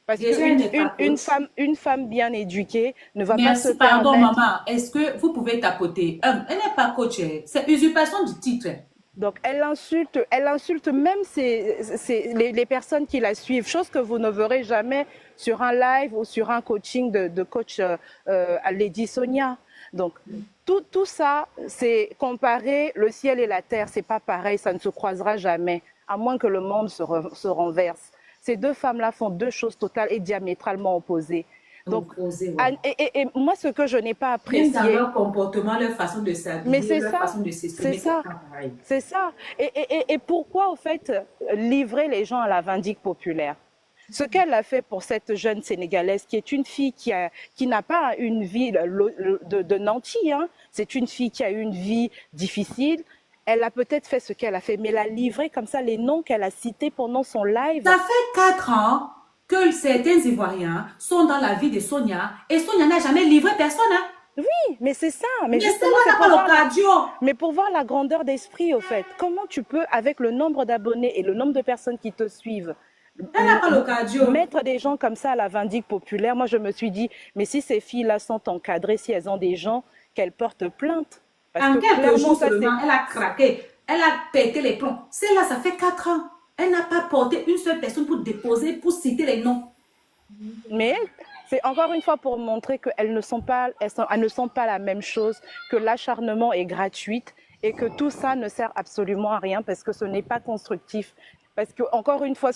Speaker 6: Parce qu'une femme bien éduquée ne va pas se permettre...
Speaker 1: Pardon, maman, est-ce que vous pouvez tapoter? Elle n'est pas coach, c'est usurpation du titre.
Speaker 6: Donc, elle insulte même les personnes qui la suivent, chose que vous ne verrez jamais sur un live ou sur un coaching de coach Lady Sonia. Donc, tout ça, c'est comparer le ciel et la terre, c'est pas pareil, ça ne se croisera jamais, à moins que le monde se renverse. Ces deux femmes-là font deux choses totales et diamétralement opposées. Donc, et moi, ce que je n'ai pas apprécié...
Speaker 1: Même dans leur comportement, leur façon de s'habiller, leur façon de s'exprimer,
Speaker 6: c'est ça. C'est ça. Et pourquoi, au fait, livrer les gens à la vindicte populaire? Ce qu'elle a fait pour cette jeune Sénégalaise, qui est une fille qui n'a pas une vie de nantis, hein. C'est une fille qui a eu une vie difficile. Elle a peut-être fait ce qu'elle a fait, mais elle a livré comme ça les noms qu'elle a cités pendant son live.
Speaker 1: Ça fait 4 ans que certains Ivoiriens sont dans la vie de Sonia et Sonia n'a jamais livré personne. Hein?
Speaker 6: Oui, mais c'est ça. Mais pour voir la grandeur d'esprit, au fait. Comment tu peux, avec le nombre d'abonnés et le nombre de personnes qui te suivent,
Speaker 1: Elle n'a pas le cardio.
Speaker 6: Mettre des gens comme ça à la vindicte populaire, moi je me suis dit, mais si ces filles-là sont encadrées, si elles ont des gens, qu'elles portent plainte. Parce
Speaker 1: En
Speaker 6: que
Speaker 1: quelques
Speaker 6: clairement,
Speaker 1: jours
Speaker 6: ça c'est...
Speaker 1: seulement, elle a craqué. Elle a pété les plombs. Celle-là, ça fait 4 ans. Elle n'a pas porté une seule personne pour déposer, pour citer les noms.
Speaker 6: Mais c'est encore une fois pour montrer qu'elles ne sont pas, elles ne sont pas la même chose, que l'acharnement est gratuit et que tout ça ne sert absolument à rien parce que ce n'est pas constructif. Parce que, encore une fois,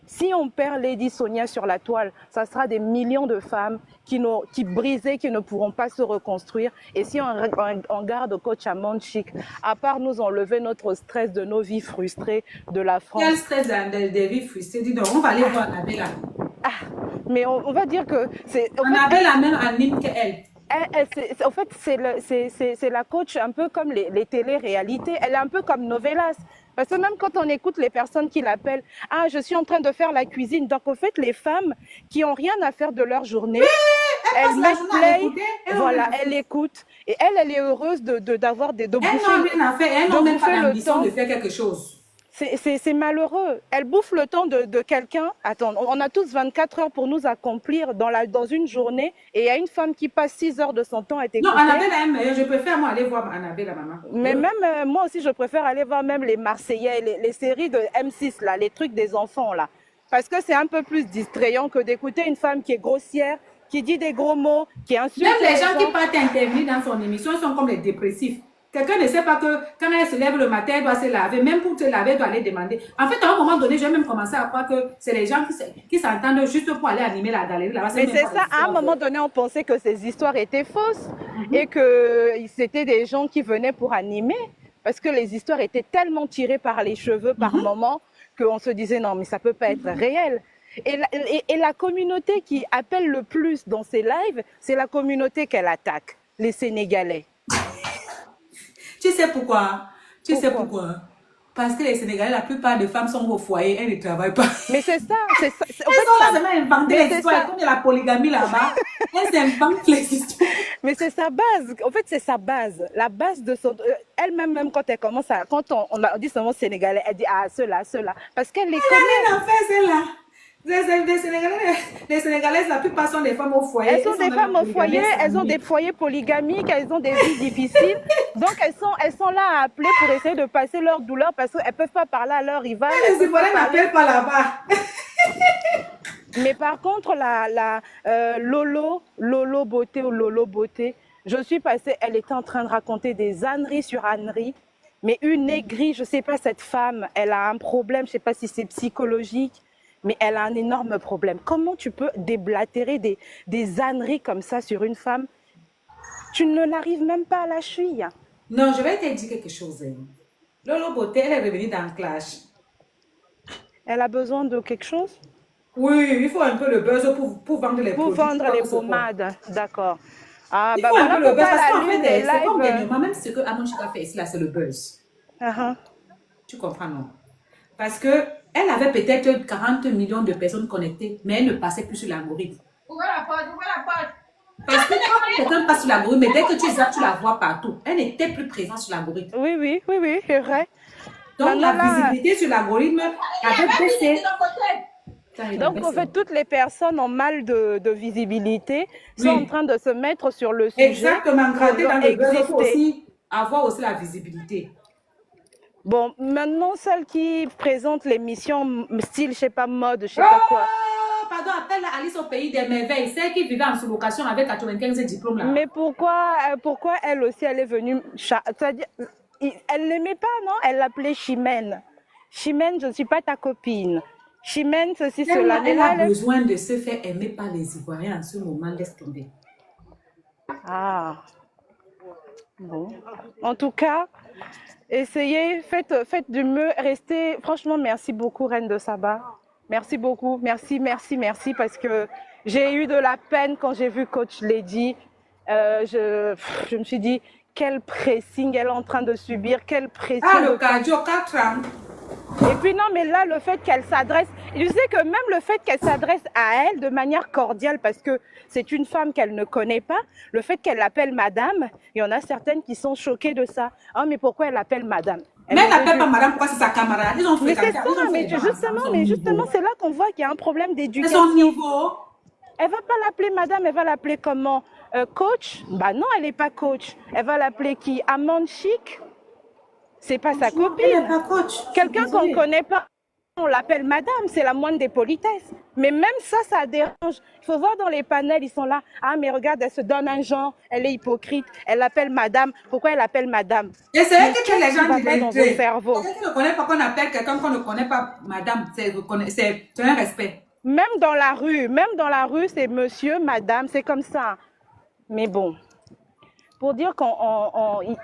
Speaker 6: si on perd Lady Sonia sur la toile, ça sera des millions de femmes qui brisées, qui ne pourront pas se reconstruire. Et si on garde coach Amon Chic, à part nous enlever notre stress de nos vies frustrées de la France.
Speaker 1: Quel stress des vies frustrées. Dis donc, on va aller voir Annabella.
Speaker 6: Mais on va dire que c'est...
Speaker 1: Annabella même anime qu'elle.
Speaker 6: En fait, c'est la coach un peu comme les télé-réalités. Elle est un peu comme Novelas. Parce que même quand on écoute les personnes qui l'appellent, « Ah, je suis en train de faire la cuisine. » Donc, en fait, les femmes qui n'ont rien à faire de leur journée, elles mettent play, voilà, elles écoutent. Et elle est heureuse de bouffer.
Speaker 1: Elles n'ont rien à faire. Elles n'ont même pas l'ambition de faire quelque chose.
Speaker 6: C'est malheureux. Elle bouffe le temps de quelqu'un. Attends, on a tous 24 heures pour nous accomplir dans une journée. Et il y a une femme qui passe 6 heures de son temps à t'écouter.
Speaker 1: Non, Annabella est meilleure. Je préfère moi aller voir Annabella, maman.
Speaker 6: Mais même moi aussi, je préfère aller voir même les Marseillais, les séries de M6, là, les trucs des enfants, là. Parce que c'est un peu plus distrayant que d'écouter une femme qui est grossière, qui dit des gros mots, qui insulte.
Speaker 1: Même les gens qui partent intervenir dans son émission sont comme les dépressifs. Quelqu'un ne sait pas que quand elle se lève le matin, elle doit se laver. Même pour se laver, elle doit aller demander. En fait, à un moment donné, j'ai même commencé à croire que c'est les gens qui s'entendent juste pour aller animer la galerie. Là-bas.
Speaker 6: Mais c'est ça, à un moment donné, on pensait que ces histoires étaient fausses et que c'était des gens qui venaient pour animer. Parce que les histoires étaient tellement tirées par les cheveux par moment qu'on se disait non, mais ça peut pas être réel. Et la communauté qui appelle le plus dans ces lives, c'est la communauté qu'elle attaque, les Sénégalais.
Speaker 1: Tu sais pourquoi? Tu sais pourquoi? Parce que les Sénégalais, la plupart des femmes sont au foyer, elles ne travaillent pas.
Speaker 6: Mais c'est ça.
Speaker 1: Elles sont là seulement à inventer les histoires. Comme il y a la polygamie là-bas, elles inventent les histoires.
Speaker 6: Mais c'est sa base. En fait, c'est sa base. La base de son... Elle-même, même quand elle commence à... Quand on dit seulement Sénégalais, elle dit « Ah, ceux-là. » Parce qu'elle les connaît.
Speaker 1: Elle a fait celle-là. Les Sénégalaises, la plupart sont des femmes au foyer.
Speaker 6: Elles sont des femmes au foyer, elles ont des foyers polygamiques, elles ont des vies difficiles. Donc, elles sont là à appeler pour essayer de passer leur douleur parce qu'elles ne peuvent pas parler à leur rival.
Speaker 1: Les Ivoiriens n'appellent pas là-bas.
Speaker 6: Mais par contre, Lolo Beauté ou Lolo Beauté, je suis passée, elle était en train de raconter des âneries sur âneries. Mais une aigrie, je ne sais pas, cette femme, elle a un problème, je ne sais pas si c'est psychologique. Mais elle a un énorme problème. Comment tu peux déblatérer des âneries comme ça sur une femme? Tu ne l'arrives même pas à la cheville.
Speaker 1: Non, je vais te dire quelque chose. Lolo Beauté, elle est revenue dans Clash.
Speaker 6: Elle a besoin de quelque chose?
Speaker 1: Oui, il faut un peu de buzz pour vendre les produits.
Speaker 6: Pour vendre les pommades, d'accord.
Speaker 1: Ah, il faut un peu le buzz parce qu'en fait, c'est comme dernièrement, même ce que Amon Chic a fait ici, là, c'est le buzz. Tu comprends, non? Parce que elle avait peut-être 40 millions de personnes connectées, mais elle ne passait plus sur l'algorithme. Ouvrez la porte. Parce que quand quelqu'un passe sur l'algorithme, mais dès que tu zappes, tu la vois partout. Elle n'était plus présente sur l'algorithme.
Speaker 6: Oui, c'est vrai.
Speaker 1: Donc la visibilité sur l'algorithme avait baissé.
Speaker 6: Donc en fait, toutes les personnes en mal de visibilité sont en train de se mettre sur le sujet.
Speaker 1: Exactement, gratter dans le buzz pour aussi avoir aussi la visibilité.
Speaker 6: Bon, maintenant, celle qui présente l'émission style, je sais pas, mode, je sais pas quoi.
Speaker 1: Pardon, appelle Alice au pays des merveilles. Celle qui vivait en sous-location avec 95 diplômes là.
Speaker 6: Mais pourquoi elle aussi, elle est venue... C'est-à-dire, elle l'aimait pas, non? Elle l'appelait Chimène. Chimène, je ne suis pas ta copine. Chimène, ceci, cela.
Speaker 1: Elle a besoin de se faire aimer par les Ivoiriens en ce moment, laisse tomber.
Speaker 6: Ah. Bon. En tout cas... Essayez, faites du mieux, restez, franchement, merci beaucoup Reine de Saba, merci beaucoup, merci, parce que j'ai eu de la peine quand j'ai vu Coach Lady, je me suis dit, quel pressing elle est en train de subir, quel pressing.
Speaker 1: Ah, le cardio, 4 ans.
Speaker 6: Et puis non, mais là, le fait qu'elle s'adresse, Je sais que même le fait qu'elle s'adresse à elle de manière cordiale, parce que c'est une femme qu'elle ne connaît pas, le fait qu'elle l'appelle madame, il y en a certaines qui sont choquées de ça. Ah, mais pourquoi elle l'appelle madame?
Speaker 1: Mais elle n'appelle pas madame, pourquoi c'est sa camarade? Ils ont
Speaker 6: Mais c'est
Speaker 1: fréquenté.
Speaker 6: ça,
Speaker 1: Ils ont
Speaker 6: mais
Speaker 1: fait des son
Speaker 6: justement,
Speaker 1: niveau.
Speaker 6: c'est là qu'on voit qu'il y a un problème
Speaker 1: C'est
Speaker 6: d'éducation.
Speaker 1: son niveau.
Speaker 6: Elle va pas l'appeler madame, elle va l'appeler comment? Coach? Bah non, elle n'est pas coach. Elle va l'appeler qui? Amande chic? C'est pas sa
Speaker 1: Elle n'est
Speaker 6: copine.
Speaker 1: pas coach. Je suis
Speaker 6: Quelqu'un qu'on ne
Speaker 1: désolée.
Speaker 6: connaît pas, on l'appelle madame, c'est la moindre des politesses. Mais même ça dérange. Il faut voir dans les panels, ils sont là. Ah, mais regarde, elle se donne un genre, elle est hypocrite, elle l'appelle madame. Pourquoi elle l'appelle madame?
Speaker 1: Et c'est
Speaker 6: Mais
Speaker 1: elle que
Speaker 6: qu'est-ce
Speaker 1: les
Speaker 6: qui
Speaker 1: gens
Speaker 6: va
Speaker 1: disent
Speaker 6: pas dans vos cerveaux?
Speaker 1: quelqu'un qui ne connaît pas qu'on appelle quelqu'un qu'on ne connaît pas madame, c'est un respect.
Speaker 6: Même dans la rue, c'est monsieur, madame, c'est comme ça. Mais bon, pour dire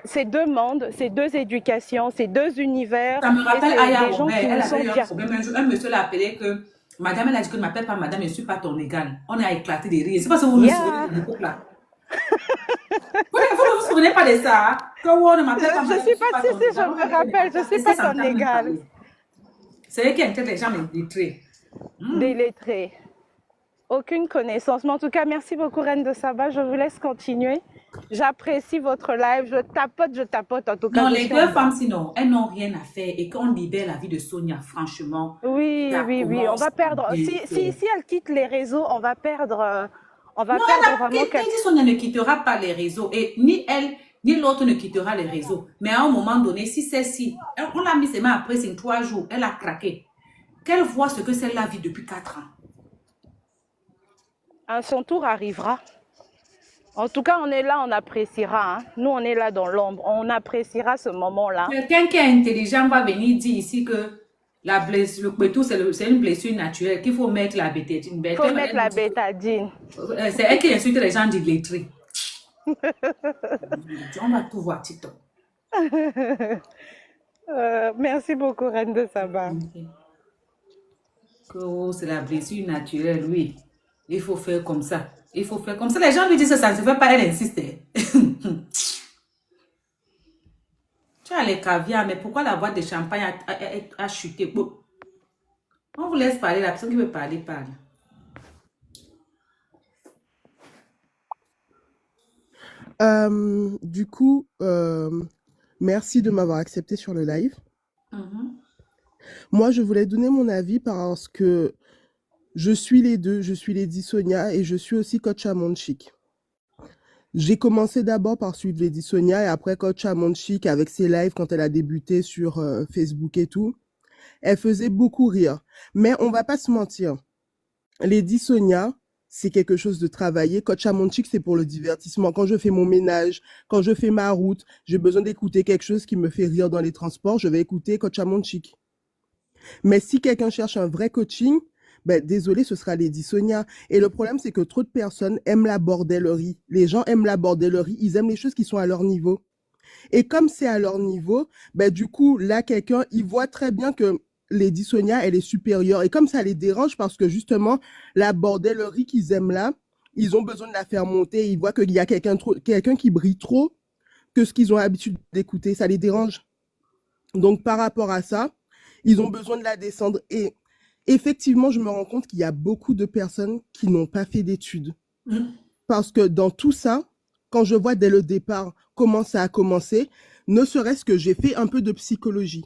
Speaker 6: c'est deux mondes, c'est deux éducations, c'est deux univers,
Speaker 1: Ça me
Speaker 6: et
Speaker 1: rappelle
Speaker 6: c'est
Speaker 1: Aya
Speaker 6: des gens
Speaker 1: Robert.
Speaker 6: qui
Speaker 1: Elle
Speaker 6: nous sont
Speaker 1: avait eu un
Speaker 6: bien.
Speaker 1: problème. Un monsieur l'a appelé que madame, elle a dit que ne m'appelle pas madame, je ne suis pas ton égal. On a éclaté des rires. C'est pas si vous vous souvenez
Speaker 6: Yeah.
Speaker 1: de l'époque là. Vous ne vous souvenez pas de ça? Hein? Que on ne m'appelle pas
Speaker 6: Je
Speaker 1: madame,
Speaker 6: suis
Speaker 1: je ne suis
Speaker 6: pas,
Speaker 1: pas
Speaker 6: si,
Speaker 1: ton
Speaker 6: si, je
Speaker 1: égal.
Speaker 6: me rappelle, je suis pas ton égal.
Speaker 1: C'est eux qui inquiètent les gens lettrés.
Speaker 6: Des lettrés. Aucune connaissance. Mais en tout cas, merci beaucoup, Reine de Saba. Je vous laisse continuer. J'apprécie votre live. Je tapote. En tout cas,
Speaker 1: Non,
Speaker 6: je
Speaker 1: les
Speaker 6: suis
Speaker 1: deux
Speaker 6: en
Speaker 1: femmes, sinon, elles n'ont rien à faire et qu'on libère la vie de Sonia, franchement.
Speaker 6: Oui,
Speaker 1: Ça
Speaker 6: oui. On
Speaker 1: commence
Speaker 6: va perdre.
Speaker 1: bien.
Speaker 6: Si elle quitte les réseaux, on va perdre. On va
Speaker 1: Non,
Speaker 6: perdre vraiment
Speaker 1: elle dit Sonia ne quittera pas les réseaux et ni elle ni l'autre ne quittera les réseaux. Mais à un moment donné, si celle-ci, on l'a mis ses mains après 3 jours, elle a craqué. Qu'elle voit ce que celle-là vit depuis 4 ans.
Speaker 6: son tour arrivera. En tout cas, on est là, on appréciera. Hein. Nous, on est là dans l'ombre. On appréciera ce moment-là.
Speaker 1: Quelqu'un qui est intelligent va venir dire ici que la blessure, le pétou, c'est une blessure naturelle, qu'il faut mettre la bétadine.
Speaker 6: Il faut mettre la bétadine.
Speaker 1: C'est elle qui insulte les gens d'illettrés. On va tout voir, TikTok.
Speaker 6: Merci beaucoup, Reine de Saba.
Speaker 1: Oh, c'est la blessure naturelle, oui. Il faut faire comme ça. Il faut faire comme ça. Les gens lui disent que ça ne se fait pas, elle insiste. Tu as les caviars, mais pourquoi la boîte de champagne a chuté? Bon. On vous laisse parler, la personne qui veut parler, parle.
Speaker 2: Du coup, merci de m'avoir accepté sur le live. Moi, je voulais donner mon avis parce que je suis les deux. Je suis Lady Sonia et je suis aussi coach Amande Chic. J'ai commencé d'abord par suivre Lady Sonia et après coach Amande Chic avec ses lives quand elle a débuté sur Facebook et tout. Elle faisait beaucoup rire. Mais on va pas se mentir. Lady Sonia, c'est quelque chose de travaillé. Coach Amande Chic, c'est pour le divertissement. Quand je fais mon ménage, quand je fais ma route, j'ai besoin d'écouter quelque chose qui me fait rire dans les transports, je vais écouter coach Amande Chic. Mais si quelqu'un cherche un vrai coaching, ben, désolé, ce sera Lady Sonia. Et le problème, c'est que trop de personnes aiment la bordellerie. Les gens aiment la bordellerie. Ils aiment les choses qui sont à leur niveau. Et comme c'est à leur niveau, ben, du coup, là, quelqu'un, il voit très bien que Lady Sonia, elle est supérieure. Et comme ça les dérange parce que justement, la bordellerie qu'ils aiment là, ils ont besoin de la faire monter. Ils voient qu'il y a quelqu'un qui brille trop que ce qu'ils ont l'habitude d'écouter. Ça les dérange. Donc, par rapport à ça, ils ont besoin de la descendre. Et effectivement, je me rends compte qu'il y a beaucoup de personnes qui n'ont pas fait d'études. Parce que dans tout ça, quand je vois dès le départ comment ça a commencé, ne serait-ce que j'ai fait un peu de psychologie.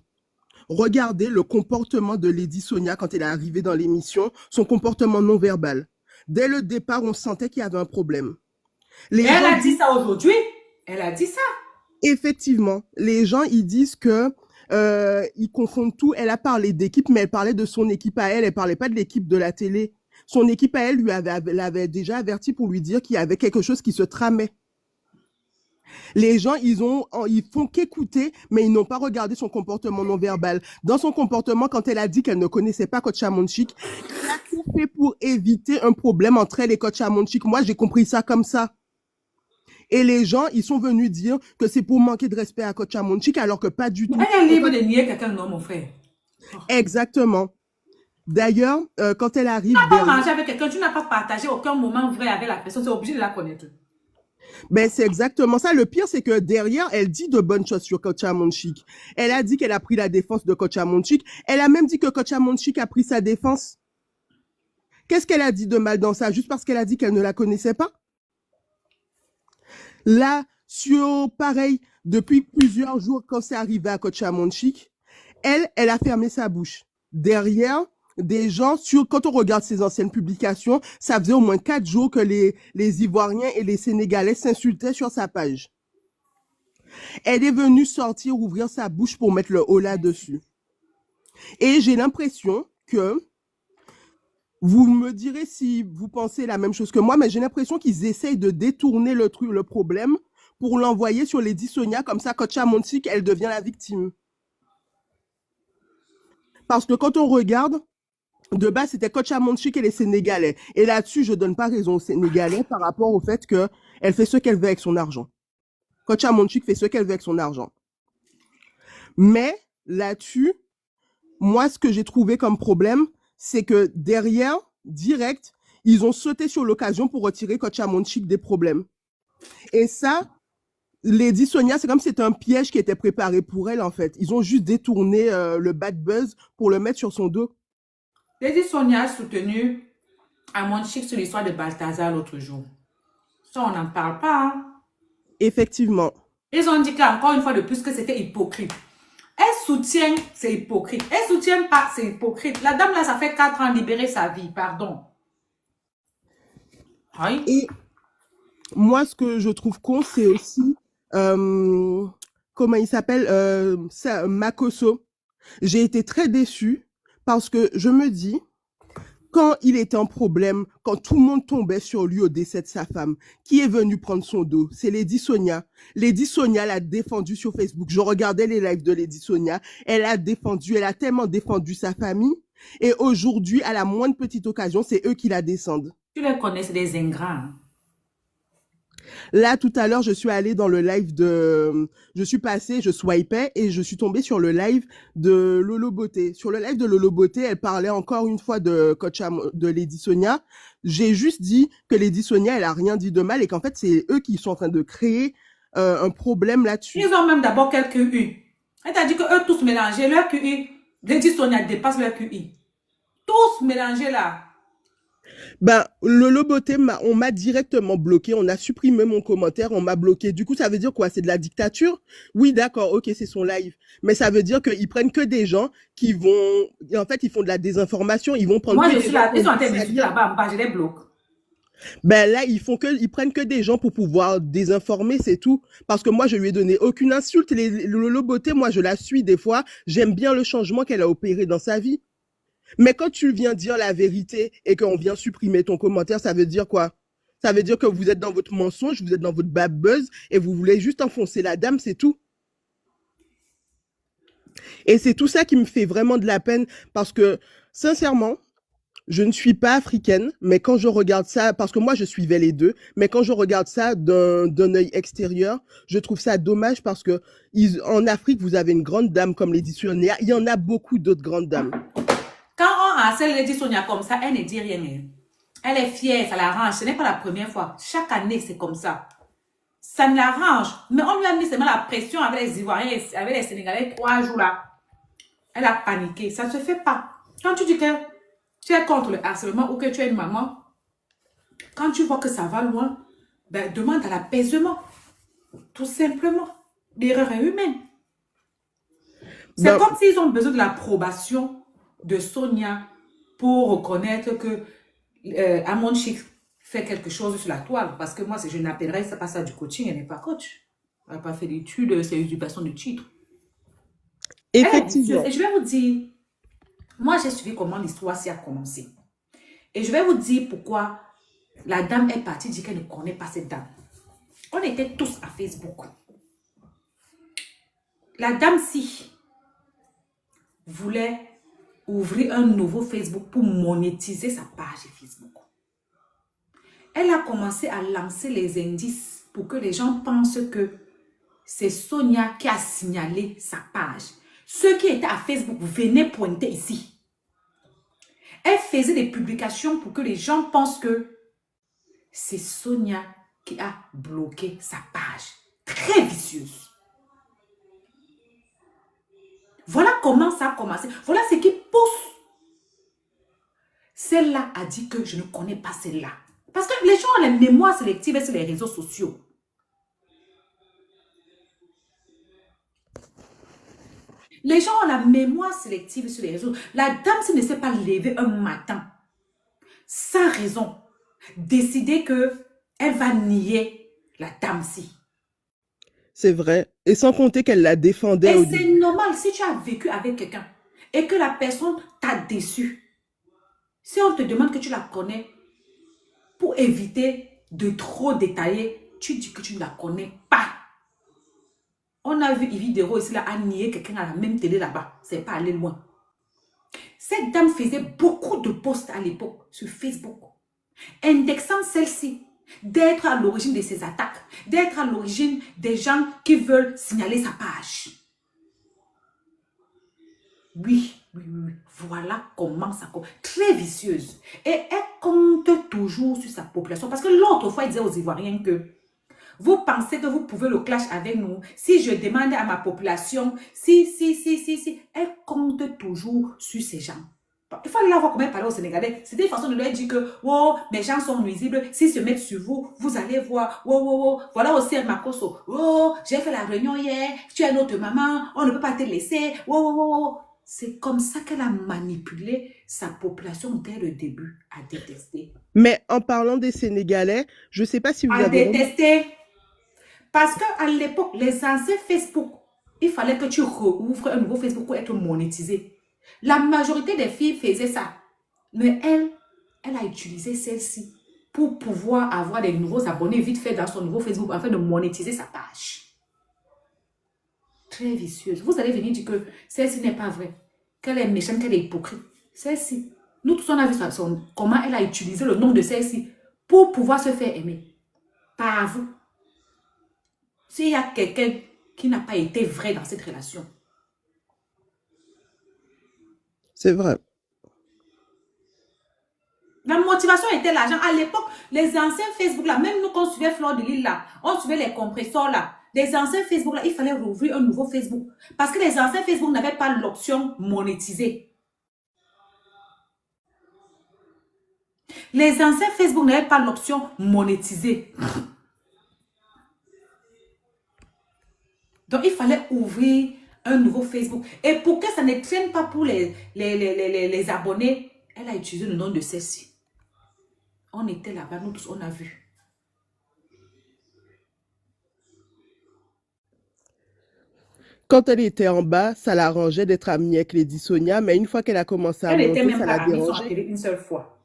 Speaker 2: Regardez le comportement de Lady Sonia quand elle est arrivée dans l'émission, son comportement non verbal. Dès le départ, on sentait qu'il y avait un problème.
Speaker 1: Elle a dit ça aujourd'hui. Elle a dit ça.
Speaker 2: Effectivement, les gens, ils disent que ils confondent tout. Elle a parlé d'équipe, mais elle parlait de son équipe à elle. Elle parlait pas de l'équipe de la télé. Son équipe à elle l'avait déjà averti pour lui dire qu'il y avait quelque chose qui se tramait. Les gens, ils font qu'écouter, mais ils n'ont pas regardé son comportement non verbal. Dans son comportement, quand elle a dit qu'elle ne connaissait pas coach Amande Chic, elle a tout fait pour éviter un problème entre elle et coach Amande Chic. Moi, j'ai compris ça comme ça. Et les gens, ils sont venus dire que c'est pour manquer de respect à coach Amande Chic, alors que pas du tout.
Speaker 1: Elle est libre de nier quelqu'un, non, mon frère.
Speaker 2: Exactement. D'ailleurs, quand elle arrive...
Speaker 1: Tu n'as pas mangé avec quelqu'un, tu n'as pas partagé aucun moment vrai avec la personne, tu es obligé de la connaître.
Speaker 2: Ben, c'est exactement ça. Le pire, c'est que derrière, elle dit de bonnes choses sur Coach Amonchik. Elle a dit qu'elle a pris la défense de Coach Amonchik. Elle a même dit que Coach Amonchik a pris sa défense. Qu'est-ce qu'elle a dit de mal dans ça? Juste parce qu'elle a dit qu'elle ne la connaissait pas? Là, pareil, depuis plusieurs jours, quand c'est arrivé à Coach Amonchik, elle a fermé sa bouche. Derrière, des gens, quand on regarde ses anciennes publications, ça faisait au moins 4 jours que les Ivoiriens et les Sénégalais s'insultaient sur sa page. Elle est venue ouvrir sa bouche pour mettre le haut là-dessus. Et j'ai l'impression que, vous me direz si vous pensez la même chose que moi, mais j'ai l'impression qu'ils essayent de détourner le problème pour l'envoyer sur Lady Sonia, comme ça, Coach Amonchik, elle devient la victime. Parce que quand on regarde, de base, c'était Coach Amonchik et les Sénégalais. Et là-dessus, je donne pas raison aux Sénégalais par rapport au fait qu'elle fait ce qu'elle veut avec son argent. Coach Amonchik fait ce qu'elle veut avec son argent. Mais là-dessus, moi, ce que j'ai trouvé comme problème, c'est que derrière, direct, ils ont sauté sur l'occasion pour retirer Coach Amonchik des problèmes. Et ça, Lady Sonia, c'est comme si c'était un piège qui était préparé pour elle, en fait. Ils ont juste détourné le bad buzz pour le mettre sur son dos.
Speaker 1: Lady Sonia a soutenu Amonchik sur l'histoire de Balthazar l'autre jour. Ça, on n'en parle pas. Hein?
Speaker 2: Effectivement.
Speaker 1: Ils ont dit qu'encore une fois de plus que c'était hypocrite. Elle soutient, c'est hypocrite. Elle soutient pas, c'est hypocrite. La dame là, ça fait 4 ans libérer sa vie, pardon. Oui.
Speaker 2: Et moi, ce que je trouve con, c'est aussi, comment il s'appelle, Makosso. J'ai été très déçue parce que je me dis, quand il était en problème, quand tout le monde tombait sur lui au décès de sa femme, qui est venu prendre son dos? C'est Lady Sonia. Lady Sonia l'a défendu sur Facebook. Je regardais les lives de Lady Sonia. Elle a tellement défendu sa famille. Et aujourd'hui, à la moindre petite occasion, c'est eux qui la descendent.
Speaker 1: Tu les connais, c'est des ingrats. Hein?
Speaker 2: Là, tout à l'heure, je suis allée dans le live je swipais et je suis tombée sur le live de Lolo Beauté. Sur le live de Lolo Beauté, elle parlait encore une fois de Lady Sonia. J'ai juste dit que Lady Sonia, elle a rien dit de mal et qu'en fait, c'est eux qui sont en train de créer un problème là-dessus.
Speaker 1: Ils ont même d'abord quelques QI. Elle t'a dit que eux tous mélangés, leur QI, Lady Sonia dépasse leur QI. Tous mélangés là.
Speaker 2: Ben, Lolo Beauté, on m'a directement bloqué, on a supprimé mon commentaire, on m'a bloqué. Du coup, ça veut dire quoi? C'est de la dictature? Oui, d'accord, ok, c'est son live. Mais ça veut dire qu'ils prennent que des gens qui vont... En fait, ils font de la désinformation, ils vont prendre...
Speaker 1: Moi, je suis là, ils sont en train de dire là-bas, je les bloque.
Speaker 2: Ben là, ils prennent que des gens pour pouvoir désinformer, c'est tout. Parce que moi, je lui ai donné aucune insulte. Lolo Beauté, moi, je la suis des fois. J'aime bien le changement qu'elle a opéré dans sa vie. Mais quand tu viens dire la vérité et qu'on vient supprimer ton commentaire, ça veut dire quoi? Ça veut dire que vous êtes dans votre mensonge, vous êtes dans votre bad buzz et vous voulez juste enfoncer la dame, c'est tout. Et c'est tout ça qui me fait vraiment de la peine parce que, sincèrement, je ne suis pas africaine, mais quand je regarde ça, parce que moi je suivais les deux, mais quand je regarde ça d'un œil extérieur, je trouve ça dommage parce que en Afrique, vous avez une grande dame comme Lady Sonia, il y en a beaucoup d'autres grandes dames.
Speaker 1: Quand on harcèle Lady Sonia comme ça, elle ne dit rien. Elle est fière, ça l'arrange. Ce n'est pas la première fois. Chaque année, c'est comme ça. Ça ne l'arrange. Mais on lui a mis seulement la pression avec les Ivoiriens, avec les Sénégalais, 3 jours là. Elle a paniqué. Ça ne se fait pas. Quand tu dis que tu es contre le harcèlement ou que tu es une maman, quand tu vois que ça va loin, ben, demande à l'apaisement. Tout simplement. L'erreur est humaine. C'est comme s'ils ont besoin de l'approbation de Sonia pour reconnaître que Amonchik fait quelque chose sur la toile. Parce que moi, je n'appellerais ça pas ça du coaching, elle n'est pas coach. Elle n'a pas fait d'études, c'est usurpation de titre.
Speaker 2: Effectivement.
Speaker 1: Et je vais vous dire, moi j'ai suivi comment l'histoire s'y a commencé. Et je vais vous dire pourquoi la dame est partie dire qu'elle ne connaît pas cette dame. On était tous à Facebook. La dame-ci voulait ouvrir un nouveau Facebook pour monétiser sa page Facebook. Elle a commencé à lancer les indices pour que les gens pensent que c'est Sonia qui a signalé sa page. Ceux qui étaient à Facebook venaient pointer ici. Elle faisait des publications pour que les gens pensent que c'est Sonia qui a bloqué sa page. Très vicieuse. Voilà comment ça a commencé. Voilà ce qui pousse. Celle-là a dit que je ne connais pas celle-là. Parce que les gens ont les mémoires sélectives sur les réseaux sociaux. Les gens ont la mémoire sélective sur les réseaux. La dame, s'il ne s'est pas levée un matin, sans raison, décider qu'elle va nier la dame-ci.
Speaker 2: C'est vrai. Et sans compter qu'elle la défendait au
Speaker 1: Et c'est
Speaker 2: début.
Speaker 1: normal si tu as vécu avec quelqu'un et que la personne t'a déçu. Si on te demande que tu la connais, pour éviter de trop détailler, tu dis que tu ne la connais pas. On a vu Yves Dero ici là a nié quelqu'un à la même télé là-bas. C'est pas aller loin. Cette dame faisait beaucoup de posts à l'époque sur Facebook, indexant celle-ci d'être à l'origine de ses attaques, d'être à l'origine des gens qui veulent signaler sa page. Oui. Voilà comment ça commence. Très vicieuse. Et elle compte toujours sur sa population. Parce que l'autre fois, il disait aux Ivoiriens que vous pensez que vous pouvez le clash avec nous. Si je demande à ma population, si. Elle compte toujours sur ces gens. Il faut aller la voir comment elle parlait aux Sénégalais. C'était une façon de leur dire que, oh, mes gens sont nuisibles. S'ils se mettent sur vous, vous allez voir. Oh. Voilà aussi El Makoso. Oh, j'ai fait la réunion hier. Tu es notre maman. On ne peut pas te laisser. Oh. C'est comme ça qu'elle a manipulé sa population dès le début à détester.
Speaker 2: Mais en parlant des Sénégalais, je ne sais pas si vous
Speaker 1: À
Speaker 2: avez...
Speaker 1: détester. Parce qu'à l'époque, les anciens Facebook, il fallait que tu rouvres un nouveau Facebook pour être monétisé. La majorité des filles faisaient ça. Mais elle a utilisé celle-ci pour pouvoir avoir des nouveaux abonnés vite fait dans son nouveau Facebook afin de monétiser sa page. Très vicieuse. Vous allez venir dire que celle-ci n'est pas vraie, qu'elle est méchante, qu'elle est hypocrite. Celle-ci, nous tous on a vu comment elle a utilisé le nom de celle-ci pour pouvoir se faire aimer par vous. S'il y a quelqu'un qui n'a pas été vrai dans cette relation.
Speaker 2: C'est vrai.
Speaker 1: La motivation était l'argent. À l'époque, les anciens Facebook là, même nous quand on suivait Fleur de Lille là, on suivait les compresseurs là. Les anciens Facebook là, il fallait rouvrir un nouveau Facebook. Parce que les anciens Facebook n'avaient pas l'option monétisée. Les anciens Facebook n'avaient pas l'option monétisée. Donc, il fallait ouvrir un nouveau Facebook. Et pour que ça ne traîne pas pour les abonnés, elle a utilisé le nom de celle-ci. On était là-bas, nous tous, on a vu.
Speaker 2: Quand elle était en bas, ça l'arrangeait d'être amie avec Lady Sonia, mais une fois qu'elle a commencé à
Speaker 1: Elle n'était
Speaker 2: monter,
Speaker 1: même
Speaker 2: ça
Speaker 1: pas
Speaker 2: l'a
Speaker 1: amie, ils sont
Speaker 2: dérangée.
Speaker 1: appelés une seule fois.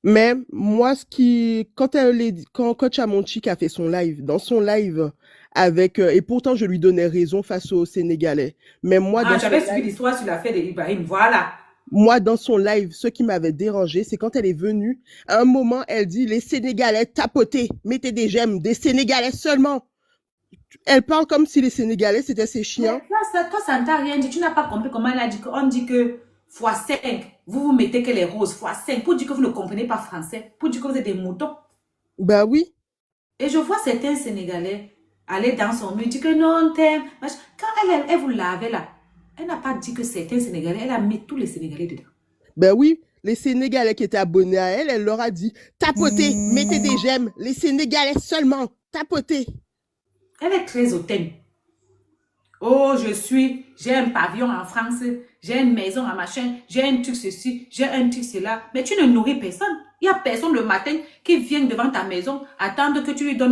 Speaker 2: Mais moi, quand Coach Amonchik a fait son live, dans son live, et pourtant je lui donnais raison face aux Sénégalais. Mais moi, dans son
Speaker 1: j'avais suivi
Speaker 2: live,
Speaker 1: l'histoire sur l'affaire de Ibrahim, voilà.
Speaker 2: dans son live, ce qui m'avait dérangé, c'est quand elle est venue, à un moment, elle dit, les Sénégalais tapotez, mettez des j'aime, des Sénégalais seulement. Elle parle comme si les Sénégalais, c'était ses chiens.
Speaker 1: Mais là, toi, ça ne t'a rien dit. Tu n'as pas compris comment elle a dit qu'on dit que x5, vous mettez que les roses, x5, pour dire que vous ne comprenez pas français, pour dire que vous êtes des moutons.
Speaker 2: Bah oui.
Speaker 1: Et je vois certains Sénégalais aller dans son mur, dire que non, t'aimes. Quand elle vous lavait là, elle n'a pas dit que certains Sénégalais, elle a mis tous les Sénégalais dedans.
Speaker 2: Ben oui, les Sénégalais qui étaient abonnés à elle, elle leur a dit, tapotez, mettez des j'aime, les Sénégalais seulement, tapotez.
Speaker 1: Elle est très hautaine. Oh, j'ai un pavillon en France, j'ai une maison à machin, j'ai un truc ceci, j'ai un truc cela. Mais tu ne nourris personne. Il n'y a personne le matin qui vient devant ta maison attendre que tu lui donnes un